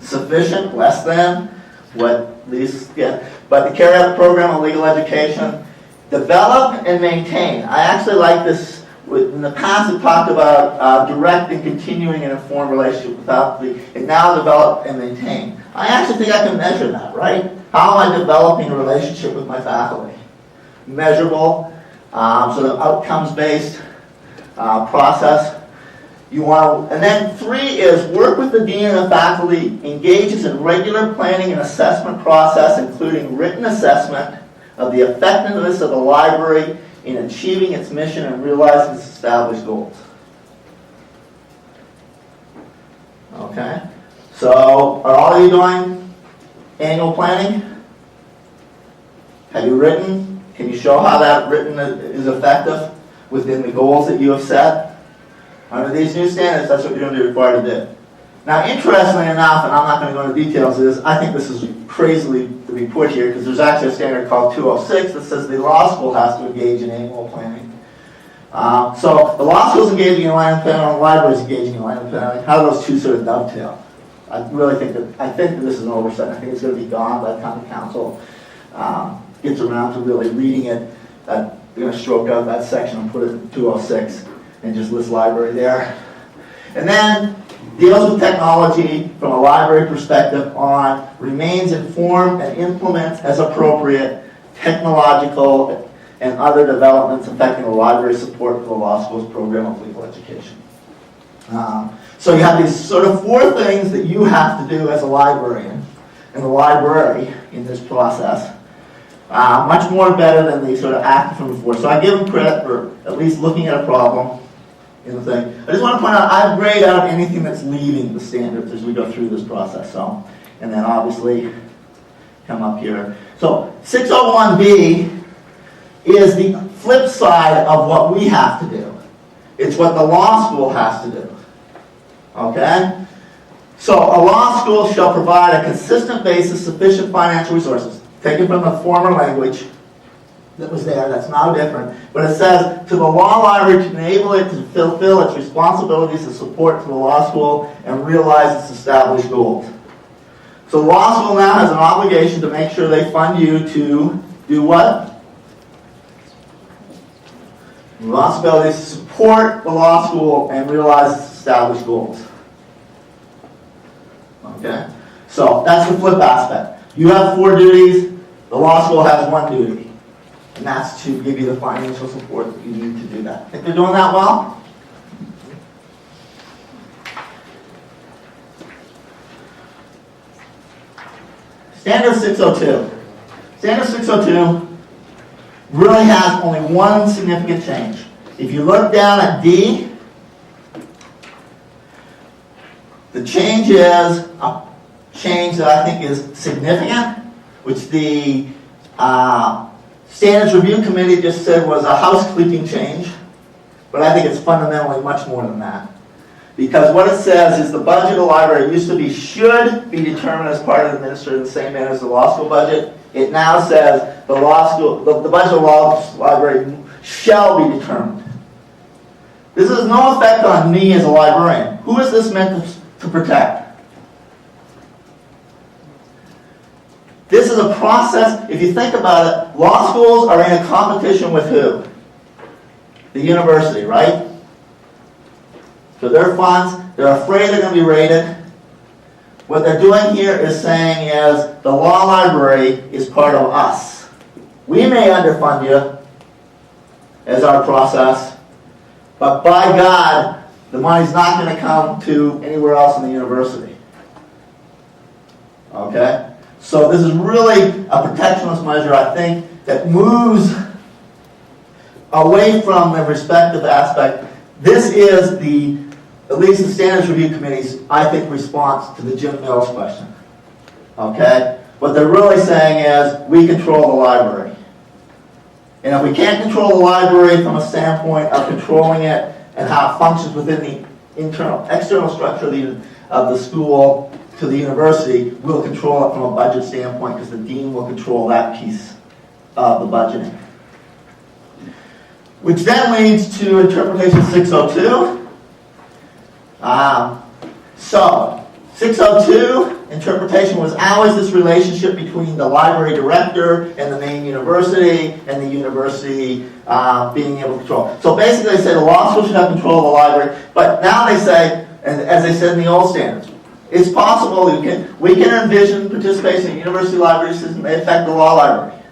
Speaker 3: Sufficient, less than, what these get. But to carry out the program of legal education, develop and maintain. I actually like this. In the past, it talked about direct and continuing an informed relationship with faculty, and now develop and maintain. I actually think I can measure that, right? How am I developing a relationship with my faculty? Measurable, sort of outcomes-based process. And then 3 is work with the dean and the faculty, engages in regular planning and assessment process, including written assessment of the effectiveness of the library in achieving its mission and realizing its established goals. Okay? So, are all of you doing annual planning? Have you written Can you show how that written is effective within the goals that you have set? Under these new standards, that's what you're going to be required to do. Now, interestingly enough, and I'm not going to go into details of this, I think this is crazily to be put here because there's actually a standard called 206 that says the law school has to engage in annual planning. So the law school's engaging in line planning, and the library's engaging in line planning. How do those two sort of dovetail? I really think that this is an oversight. I think it's going to be gone by the time the council gets around to really reading it. They're going to stroke out that section and put it in 206 and just list library there. And then deals with technology from a library perspective on remains informed and implements as appropriate technological and other developments affecting the library's support for the law school's program of legal education. So you have these sort of 4 things that you have to do as a librarian and the library in this process. Much more better than the sort of act from before. So I give them credit for at least looking at a problem in the thing. I just want to point out, I've grayed out anything that's leaving the standards as we go through this process. So, and then obviously come up here. So 601B is the flip side of what we have to do. It's what the law school has to do. Okay? So a law school shall provide a consistent basis, sufficient financial resources. Taken from the former language that was there, that's now different. But it says, to the law library to enable it to fulfill its responsibilities of support to the law school and realize its established goals. So the law school now has an obligation to make sure they fund you to do what? Responsibilities to support the law school and realize its established goals. Okay? So that's the flip aspect. You have 4 duties, the law school has 1 duty. And that's to give you the financial support that you need to do that. Think they're doing that well? Standard 602. Standard 602 really has only 1 significant change. If you look down at D, the change is a change that I think is significant, which the Standards Review Committee just said was a housekeeping change, but I think it's fundamentally much more than that. Because what it says is the budget of the library used to be should be determined as part of the administrative in the same manner as the law school budget. It now says the budget of the law library shall be determined. This has no effect on me as a librarian. Who is this meant to protect? This is a process, if you think about it, law schools are in a competition with who? The university, right? So their funds, they're afraid they're going to be raided. What they're doing here is saying is the law library is part of us. We may underfund you as our process, but by God, the money's not going to come to anywhere else in the university. Okay? So this is really a protectionist measure, I think, that moves away from the respective aspect. This is at least the Standards Review Committee's, I think, response to the Jim Mills question. Okay? What they're really saying is, we control the library. And if we can't control the library from a standpoint of controlling it and how it functions within the external structure of the school to the university, we'll control it from a budget standpoint because the dean will control that piece of the budgeting. Which then leads to interpretation 602. So, 602 interpretation was always this relationship between the library director and the main university, and the university being able to control. So basically they say the law school should have control of the library, but now they say, and as they said in the old standards, it's possible we can envision participation in the university library system may affect the law library.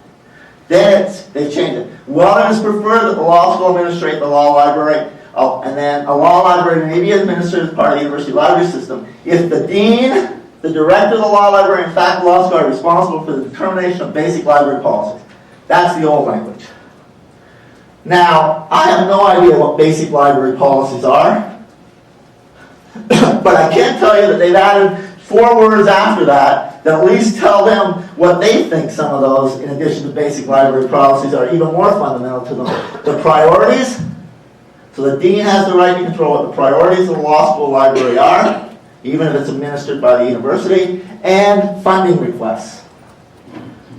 Speaker 3: Then they've changed it. Well, it is preferred that the law school administrate the law library, and then a law library may be administered as part of the university library system if the dean, the director of the law library, and faculty law school are responsible for the determination of basic library policies. That's the old language. Now, I have no idea what basic library policies are, but I can tell you that they've added 4 words after that at least tell them what they think some of those, in addition to basic library policies, are even more fundamental to them. The priorities, so the dean has the right to control what the priorities of the law school library are, even if it's administered by the university, and funding requests.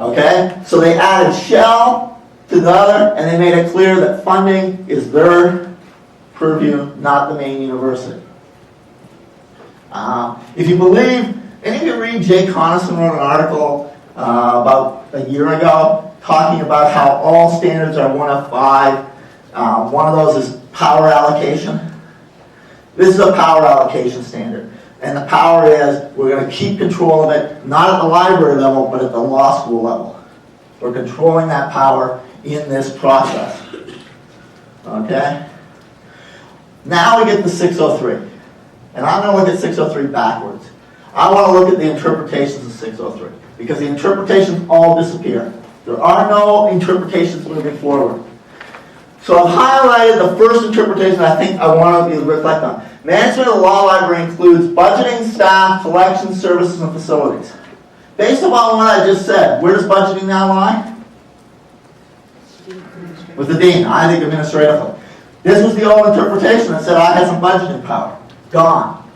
Speaker 3: Okay? So they added shall to the other, and they made it clear that funding is their purview, not the main university. If you believe, any of you read Jay Coniston wrote an article about a year ago talking about how all standards are 1 of 5. One of those is power allocation. This is a power allocation standard. And the power is, we're going to keep control of it, not at the library level, but at the law school level. We're controlling that power in this process. Okay? Now we get to 603. And I'm going to look at 603 backwards. I want to look at the interpretations of 603. Because the interpretations all disappear. There are no interpretations moving forward. So I've highlighted the first interpretation I think I want to reflect on. Management of the law library includes budgeting, staff, collection, services, and facilities. Based upon what I just said, where does budgeting now lie? With the dean, I think administratively. This was the old interpretation that said I had some budgeting power. Gone.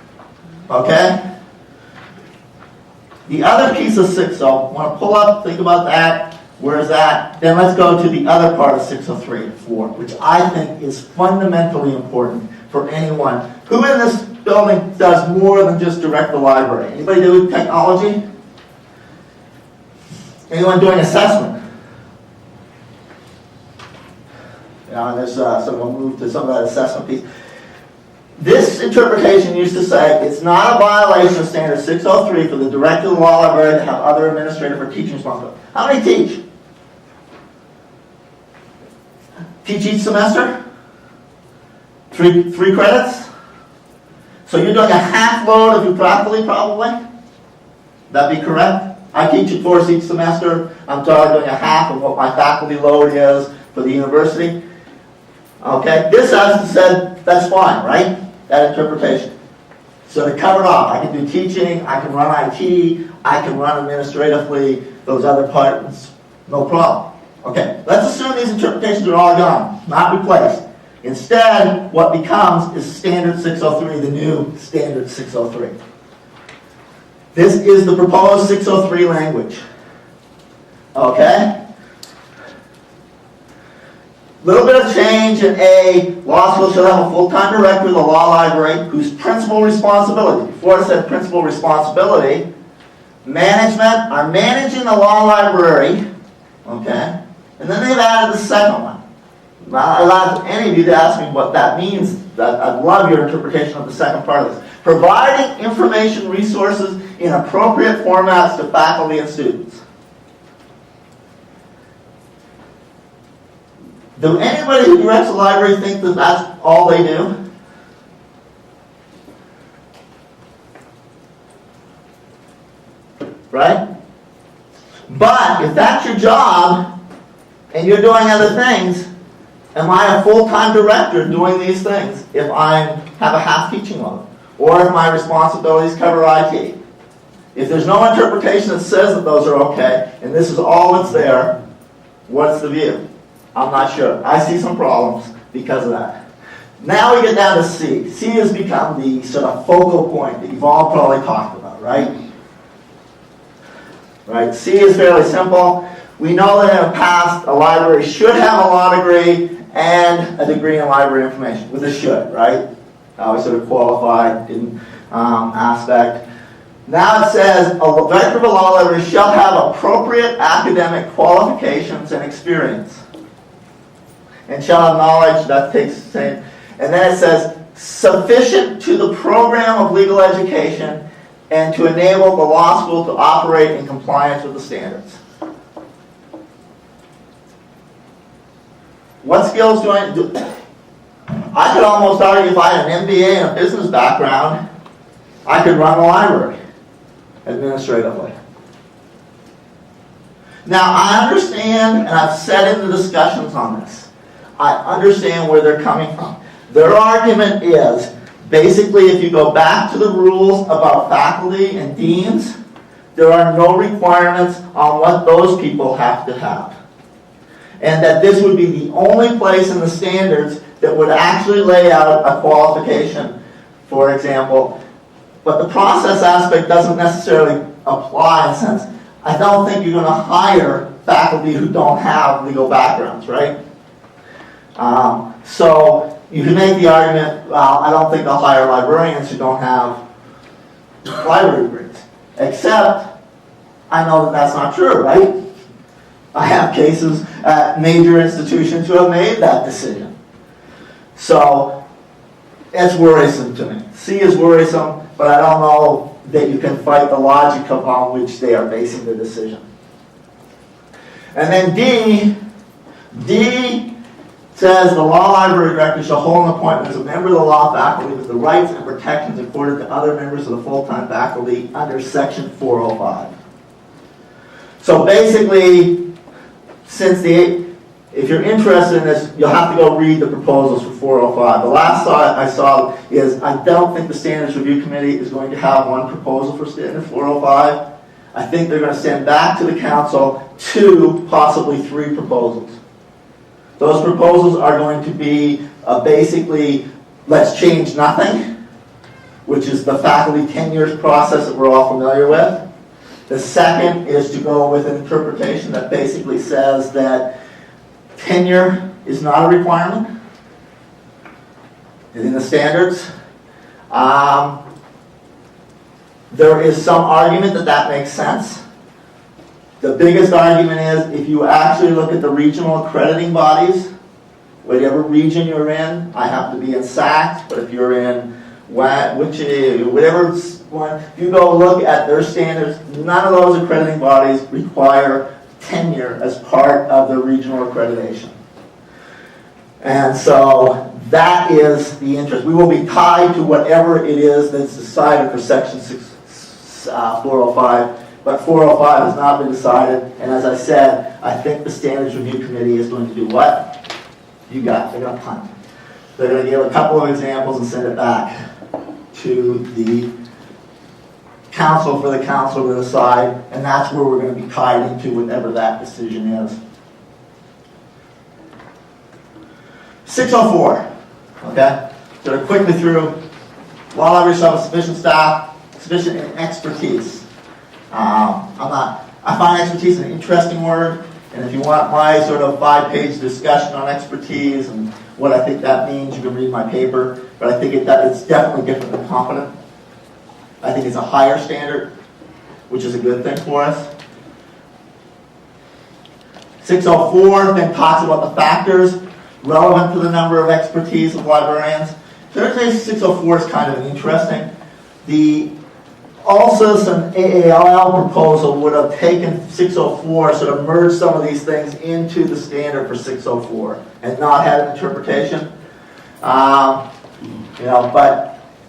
Speaker 3: Okay? The other piece of 6, so I want to pull up, think about that. Where is that? Then let's go to the other part of 603 and 4, which I think is fundamentally important for anyone. Who in this building does more than just direct the library? Anybody do technology? Anyone doing assessment? Yeah, and there's so we'll move to some of that assessment piece. This interpretation used to say it's not a violation of Standard 603 for the director of the law library to have other administrative or teaching responsibilities. How many teach? Teach each semester? Three credits? So you're doing a half load of your faculty probably? That be correct? I teach a course each semester. I'm doing a half of what my faculty load is for the university. Okay, this has said that's fine, right? That interpretation. So to cover it off, I can do teaching, I can run IT, I can run administratively, those other parts, no problem. Okay, let's assume these interpretations are all gone, not replaced. Instead, what becomes is Standard 603, the new Standard 603. This is the proposed 603 language. Okay? Little bit of change in A. Law school shall have a full-time director of the law library whose principal responsibility, before it said principal responsibility, management are managing the law library, okay? And then they've added the second one. Now, I'll ask any of you to ask me what that means. I'd love your interpretation of the second part of this. Providing information resources in appropriate formats to faculty and students. Do anybody who directs a library think that that's all they do? Right? But if that's your job and you're doing other things, am I a full-time director doing these things if I have a half teaching load? Or if my responsibilities cover IT? If there's no interpretation that says that those are okay, and this is all that's there, what's the view? I'm not sure. I see some problems because of that. Now we get down to C. C has become the sort of focal point that you've all probably talked about, right? Right. C is fairly simple. We know that in the past, a library should have a law degree and a degree in library information, with a should, right? We sort of qualified in aspect. Now it says, a director of a law library shall have appropriate academic qualifications and experience. And shall have knowledge, that takes the same. And then it says, sufficient to the program of legal education and to enable the law school to operate in compliance with the standards. What skills do I do? I could almost argue if I had an MBA and a business background, I could run a library administratively. Now, I understand, and I've said in the discussions on this, I understand where they're coming from. Their argument is, basically, if you go back to the rules about faculty and deans, there are no requirements on what those people have to have. And that this would be the only place in the standards that would actually lay out a qualification, for example. But the process aspect doesn't necessarily apply in a sense. I don't think you're going to hire faculty who don't have legal backgrounds, right? So you can make the argument, well, I don't think they'll hire librarians who don't have library degrees. Except, I know that that's not true, right? I have cases at major institutions who have made that decision. So, it's worrisome to me. C is worrisome, but I don't know that you can fight the logic upon which they are basing the decision. And then D says the law library director shall hold an appointment as a member of the law faculty with the rights and protections accorded to other members of the full-time faculty under section 405. So basically, if you're interested in this, you'll have to go read the proposals for 405. The last thought I saw is I don't think the Standards Review Committee is going to have one proposal for Standard 405. I think they're going to send back to the council 2, possibly 3 proposals. Those proposals are going to be basically, let's change nothing, which is the faculty tenure process that we're all familiar with. The second is to go with an interpretation that basically says that tenure is not a requirement in the standards. There is some argument that that makes sense. The biggest argument is if you actually look at the regional accrediting bodies, whatever region you're in, I happen to be in SAC, but if you're in whatever one, if you go look at their standards, none of those accrediting bodies require tenure as part of the regional accreditation. And so that is the interest. We will be tied to whatever it is that's decided for Section 405, but 405 has not been decided, and as I said, I think the Standards Review Committee is going to do what? They're going to punt. They're going to give a couple of examples and send it back to the council for the council to decide, and that's where we're going to be tied into whatever that decision is. 604, okay? So quickly through, law library shall have sufficient staff, sufficient expertise. I find expertise an interesting word, and if you want my sort of 5-page discussion on expertise and what I think that means, you can read my paper, but I think it's definitely different than competent. I think it's a higher standard, which is a good thing for us. 604 then talks about the factors relevant to the number of expertise of librarians. Thursday 604 is kind of interesting. The ALSUS and AALL proposal would have taken 604, sort of merged some of these things into the standard for 604 and not had an interpretation. But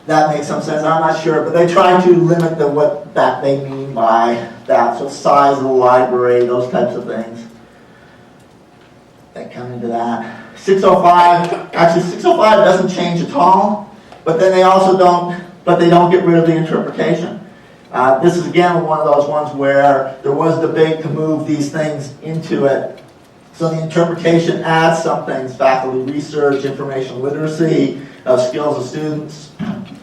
Speaker 3: that makes some sense. I'm not sure, but they try to limit what that they mean by that. So size of the library, those types of things that come into that. 605, actually 605 doesn't change at all, but then they also don't get rid of the interpretation. This is again one of those ones where there was debate to move these things into it. So the interpretation adds some things: faculty research, information literacy, skills of students,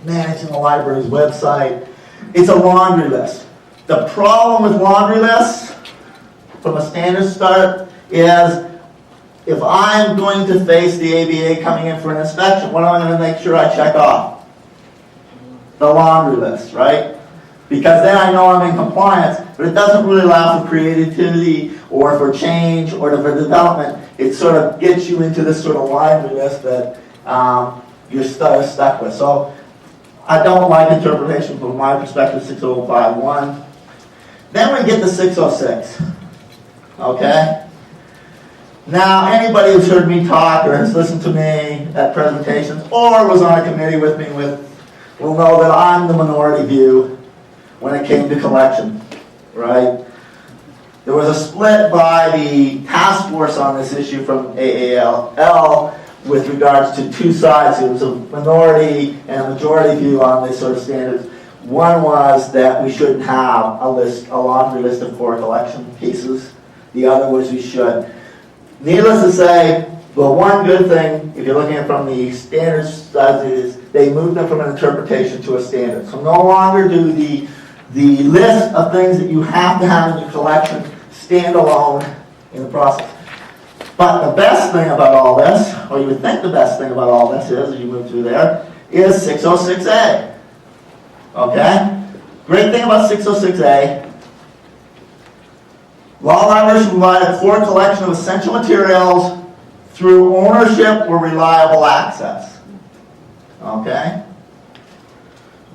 Speaker 3: managing the library's website. It's a laundry list. The problem with laundry lists, from a standard start, is if I'm going to face the ABA coming in for an inspection, what am I going to make sure I check off? The laundry list, right? Because then I know I'm in compliance, but it doesn't really allow for creativity or for change or for development. It sort of gets you into this sort of laundry list that you're stuck with. So I don't like interpretation from my perspective, 605.1. Then we get to 606, okay? Now, anybody who's heard me talk or has listened to me at presentations or was on a committee with me will know that I'm the minority view when it came to collection, right? There was a split by the task force on this issue from AALL with regards to two sides. It was a minority and a majority view on this sort of standards. One was that we shouldn't have a laundry list of core collection pieces. The other was we should. Needless to say, the one good thing, if you're looking at it from the standards side, is they moved them from an interpretation to a standard. So no longer do the list of things that you have to have in your collection stand alone in the process. But the best thing about all this, or you would think the best thing about all this is, as you move through there, is 606A. Okay? Great thing about 606A, law libraries provide a core collection of essential materials through ownership or reliable access. Okay?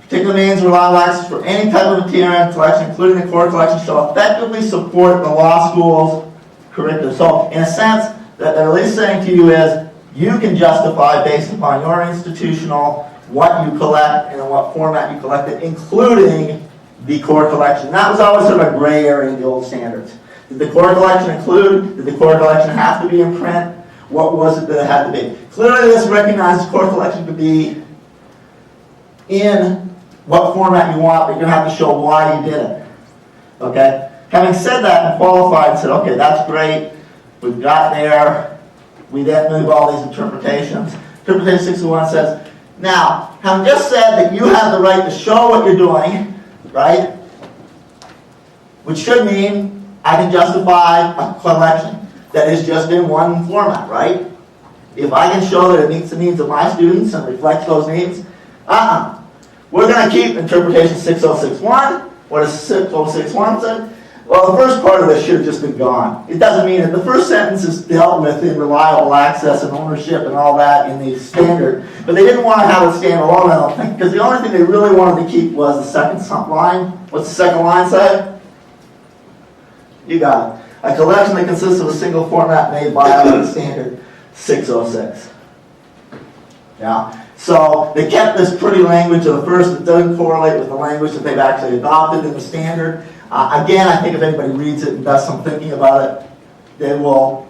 Speaker 3: Particular means reliable access for any type of material collection, including the core collection, shall effectively support the law school's curriculum. So, in a sense, that they're at least saying to you is, you can justify based upon your institutional, what you collect and in what format you collect it, including the core collection. That was always sort of a gray area in the old standards. Did the core collection include? Did the core collection have to be in print? What was it that it had to be? Clearly this recognizes core collection could be in what format you want, but you're going to have to show why you did it. Okay? Having said that and qualified and said, okay, that's great, we've got there, we then move all these interpretations. Interpretation 601 says, now, having just said that you have the right to show what you're doing, right? Which should mean I can justify a collection that is just in one format, right? If I can show that it meets the needs of my students and reflects those needs, we're going to keep interpretation 6061. What does 6061 say? Well, the first part of this should have just been gone. It doesn't mean that the first sentence is dealt with in reliable access and ownership and all that in the standard, but they didn't want to have it stand alone, I don't think, because the only thing they really wanted to keep was the second line. What's the second line say? You got it. A collection that consists of a single format made violating standard 606. Yeah. So they kept this pretty language of the first that doesn't correlate with the language that they've actually adopted in the standard. Again, I think if anybody reads it and does some thinking about it, they will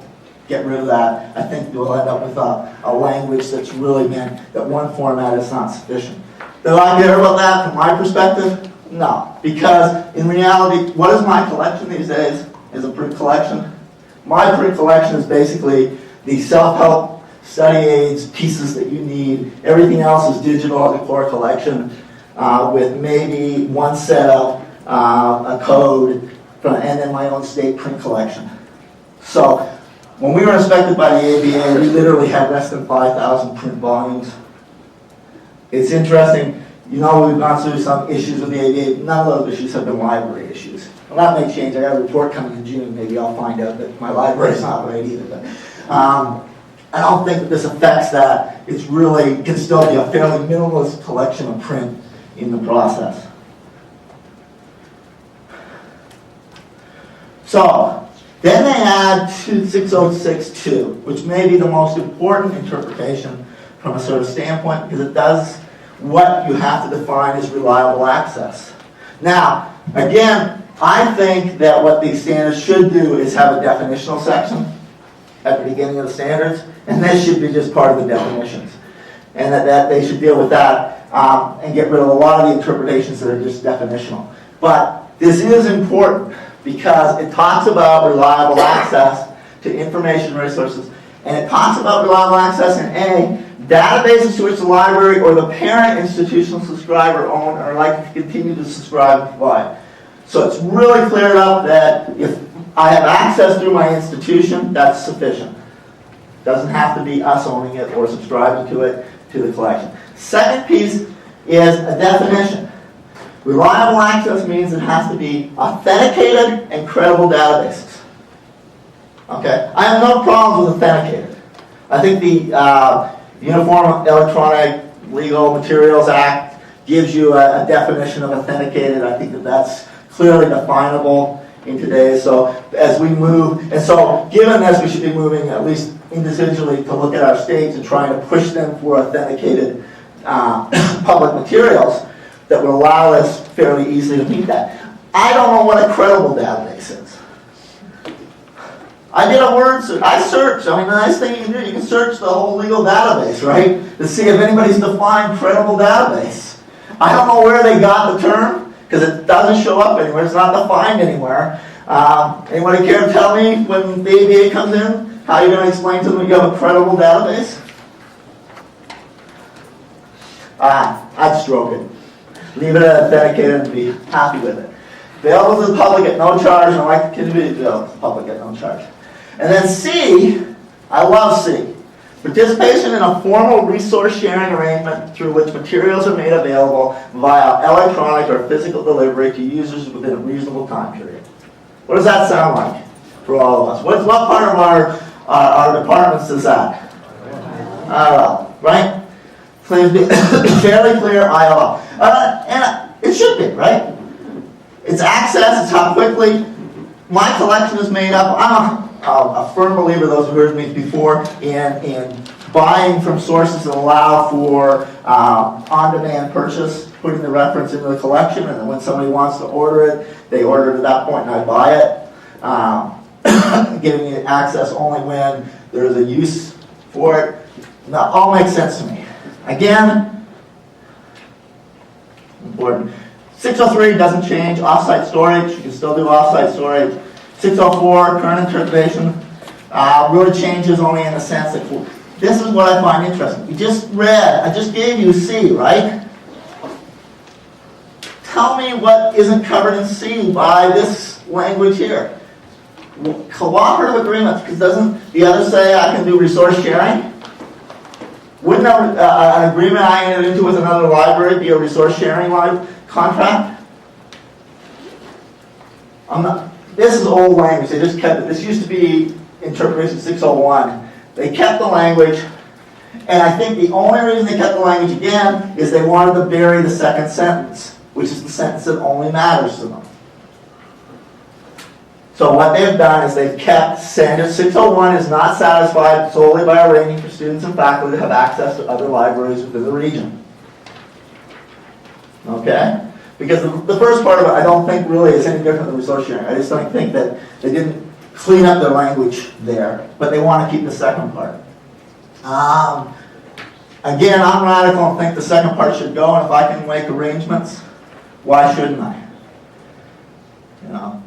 Speaker 3: get rid of that. I think we'll end up with a language that's really meant that one format is not sufficient. Do I care about that from my perspective? No. Because in reality, what is my collection these days? Is a print collection. My print collection is basically the self-help study aids, pieces that you need. Everything else is digital as a core collection with maybe one set of a code and then my own state print collection. So when we were inspected by the ABA, we literally had less than 5,000 print volumes. It's interesting, you know, we've gone through some issues with the ABA. None of those issues have been library issues. Well, that may change. I got a report coming in June. Maybe I'll find out that my library's not right either. But I don't think that this affects that. It's really can still be a fairly minimalist collection of print in the process. So then they add 6062, which may be the most important interpretation from a sort of standpoint because it does what you have to define as reliable access. Now, again, I think that what these standards should do is have a definitional section at the beginning of the standards, and this should be just part of the definitions. And that they should deal with that and get rid of a lot of the interpretations that are just definitional. But this is important because it talks about reliable access to information resources, and it talks about reliable access in databases to which the library or the parent institutional subscriber own or like to continue to subscribe and provide. So it's really cleared up that if I have access through my institution, that's sufficient. It doesn't have to be us owning it or subscribing to it, to the collection. Second piece is a definition. Reliable access means it has to be authenticated and credible databases. Okay? I have no problems with authenticated. I think the Uniform Electronic Legal Materials Act gives you a definition of authenticated. I think that that's clearly definable in today. So as we move, and so given this, we should be moving at least individually to look at our states and trying to push them for authenticated public materials that would allow us fairly easily to meet that. I don't know what a credible database is. I did a word search. I searched. I mean, the nice thing you can do, you can search the whole legal database, right? To see if anybody's defined credible database. I don't know where they got the term, because it doesn't show up anywhere, it's not defined anywhere. Anybody care to tell me when the ABA comes in, how you're going to explain to them you have a credible database? I'd stroke it. Leave it authenticated and be happy with it. Available to the public at no charge, and I like to continue to be available to the public at no charge. And then C, I love C. Participation in a formal resource sharing arrangement through which materials are made available via electronic or physical delivery to users within a reasonable time period. What does that sound like for all of us? What part of our departments is that? ILL, right? Claims to be fairly clear ILL. And it should be, right? It's access, it's how quickly my collection is made up. I'm a firm believer, those who heard me before, in buying from sources that allow for on-demand purchase, putting the reference into the collection, and then when somebody wants to order it, they order it at that point and I buy it. Giving it access only when there's a use for it. That all makes sense to me. Again, important. 603 doesn't change. Off-site storage, you can still do off-site storage. 604, current interpretation, really changes only in the sense that, this is what I find interesting. You just read, I just gave you C, right? Tell me what isn't covered in C by this language here. Cooperative agreements, because doesn't the other say I can do resource sharing? Wouldn't an agreement I entered into with another library be a resource sharing contract? This is old language. They just kept it. This used to be interpretation 601. They kept the language, and I think the only reason they kept the language again is they wanted to bury the second sentence, which is the sentence that only matters to them. So what they've done is they've kept standard 601 is not satisfied solely by arranging for students and faculty to have access to other libraries within the region. Okay? Because the first part of it I don't think really is any different than resource sharing. I just don't think that they didn't clean up their language there, but they want to keep the second part. Again, I'm radical and think the second part should go, and if I can make arrangements, why shouldn't I? You know,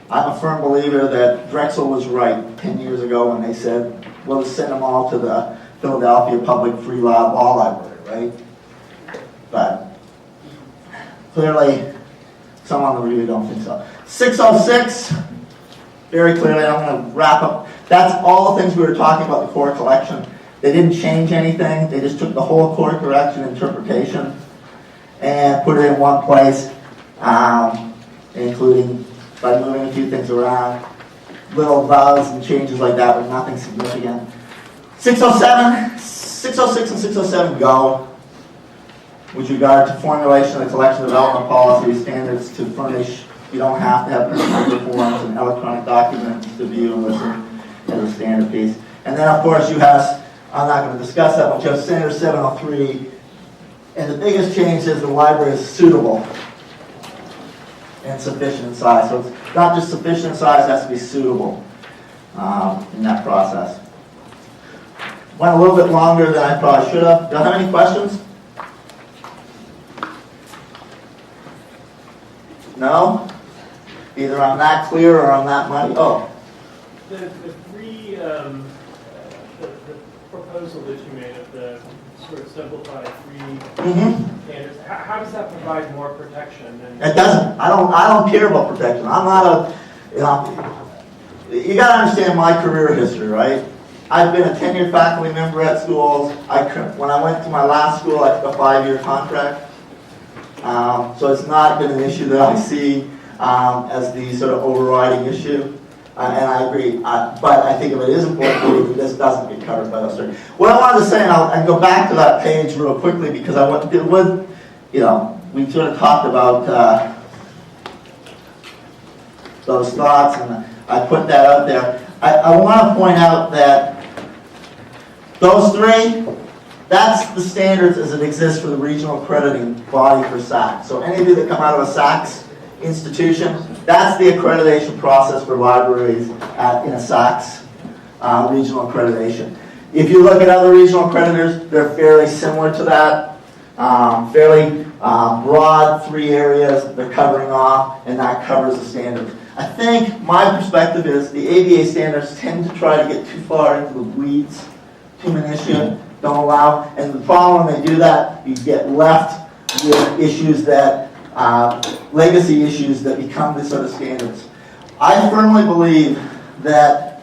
Speaker 3: I'm a firm believer that Drexel was right 10 years ago when they said, we'll send them all to the Philadelphia Public Free Law Library, right? But clearly, some on the review don't think so. 606, very clearly, I'm going to wrap up. That's all the things we were talking about, the core collection. They didn't change anything. They just took the whole core collection interpretation and put it in one place, including by moving a few things around, little vowels and changes like that, but nothing significant. 607, 606 and 607 go. With regard to formulation of the collection development policy standards to furnish, you don't have to have printed forms and electronic documents to view and listen as a standard piece. And then of course you have, I'm not going to discuss that, but you have standard 703, and the biggest change is the library is suitable and sufficient in size. So it's not just sufficient in size, it has to be suitable in that process. Went a little bit longer than I probably should have. Do you have any questions? No? Either I'm not clear or I'm not muddy. Oh.
Speaker 6: The proposal that you made of the sort of simplified standards, how does that provide more protection?
Speaker 3: It doesn't. I don't care about protection. I'm not a, you got to understand my career history, right? I've been a tenured faculty member at schools. When I went to my last school, I took a 5-year contract. So it's not been an issue that I see as the sort of overriding issue. And I agree. But I think if it is important that this doesn't get covered by those things. What I wanted to say, and I'll go back to that page real quickly because we sort of talked about those thoughts, and I put that out there. I want to point out that those three, that's the standards as it exists for the regional accrediting body for SACS. So any of you that come out of a SACS institution, that's the accreditation process for libraries in a SACS regional accreditation. If you look at other regional accreditors, they're fairly similar to that. fairly broad 3 areas they're covering off, and that covers the standards. I think my perspective is the ABA standards tend to try to get too far into the weeds, too minutiae, don't allow, and the problem when they do that, you get left with issues that, legacy issues that become the sort of standards. I firmly believe that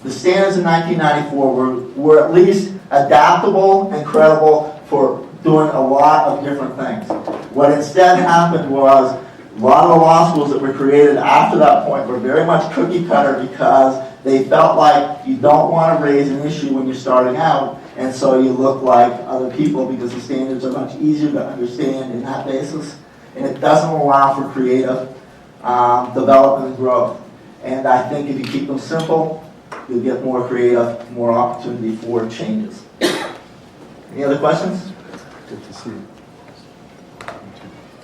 Speaker 3: the standards in 1994 were at least adaptable and credible for doing a lot of different things. What instead happened was a lot of the law schools that were created after that point were very much cookie cutter because they felt like you don't want to raise an issue when you're starting out, and so you look like other people because the standards are much easier to understand in that basis, and it doesn't allow for creative development and growth. And I think if you keep them simple, you'll get more creative, more opportunity for changes. Any other questions?
Speaker 4: Good to see you.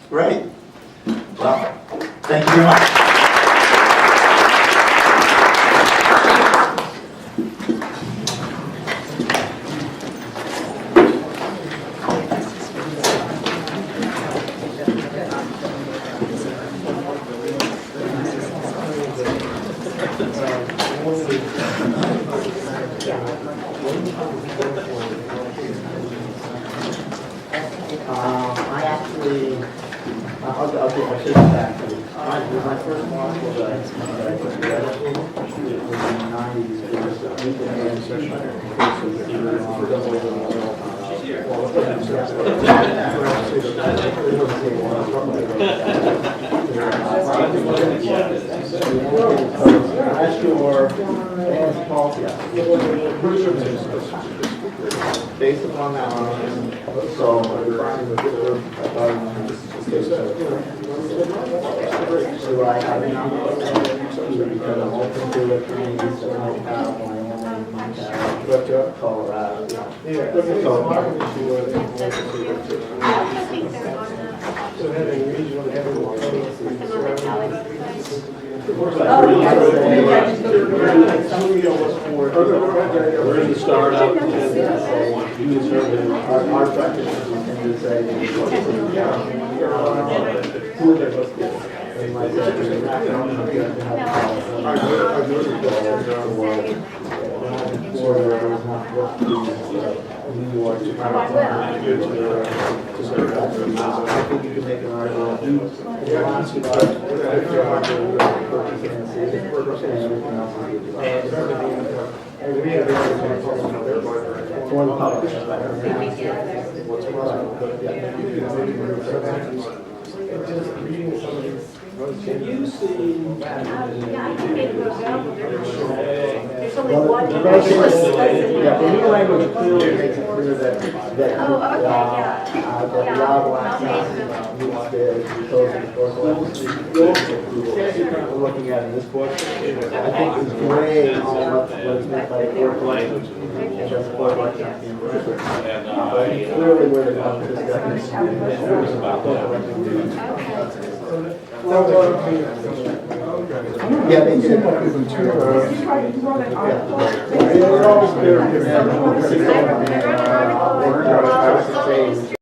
Speaker 3: Great. Well, thank you very much.
Speaker 1: I actually, I'll take my shit back. My first law school that I put together, it was in the 90s. It was a weekend based upon that one, so I have an opportunity because I'm open to it, and so I have my own contact, Colorado. We're in the startup, our practitioners tend to say, New York to I think you can make an argument. For the public. Have you seen?
Speaker 5: Yeah, I can make it available. There's only
Speaker 1: Well,
Speaker 5: one.
Speaker 1: the new language clearly makes it clear that
Speaker 5: Oh, okay, yeah.
Speaker 1: that allowable access meets the codes of the statute currently looking at in this book, I think is gray on what's meant by court language. And that's court language being referred. But clearly where the public discussion is about yeah, they did. Yeah.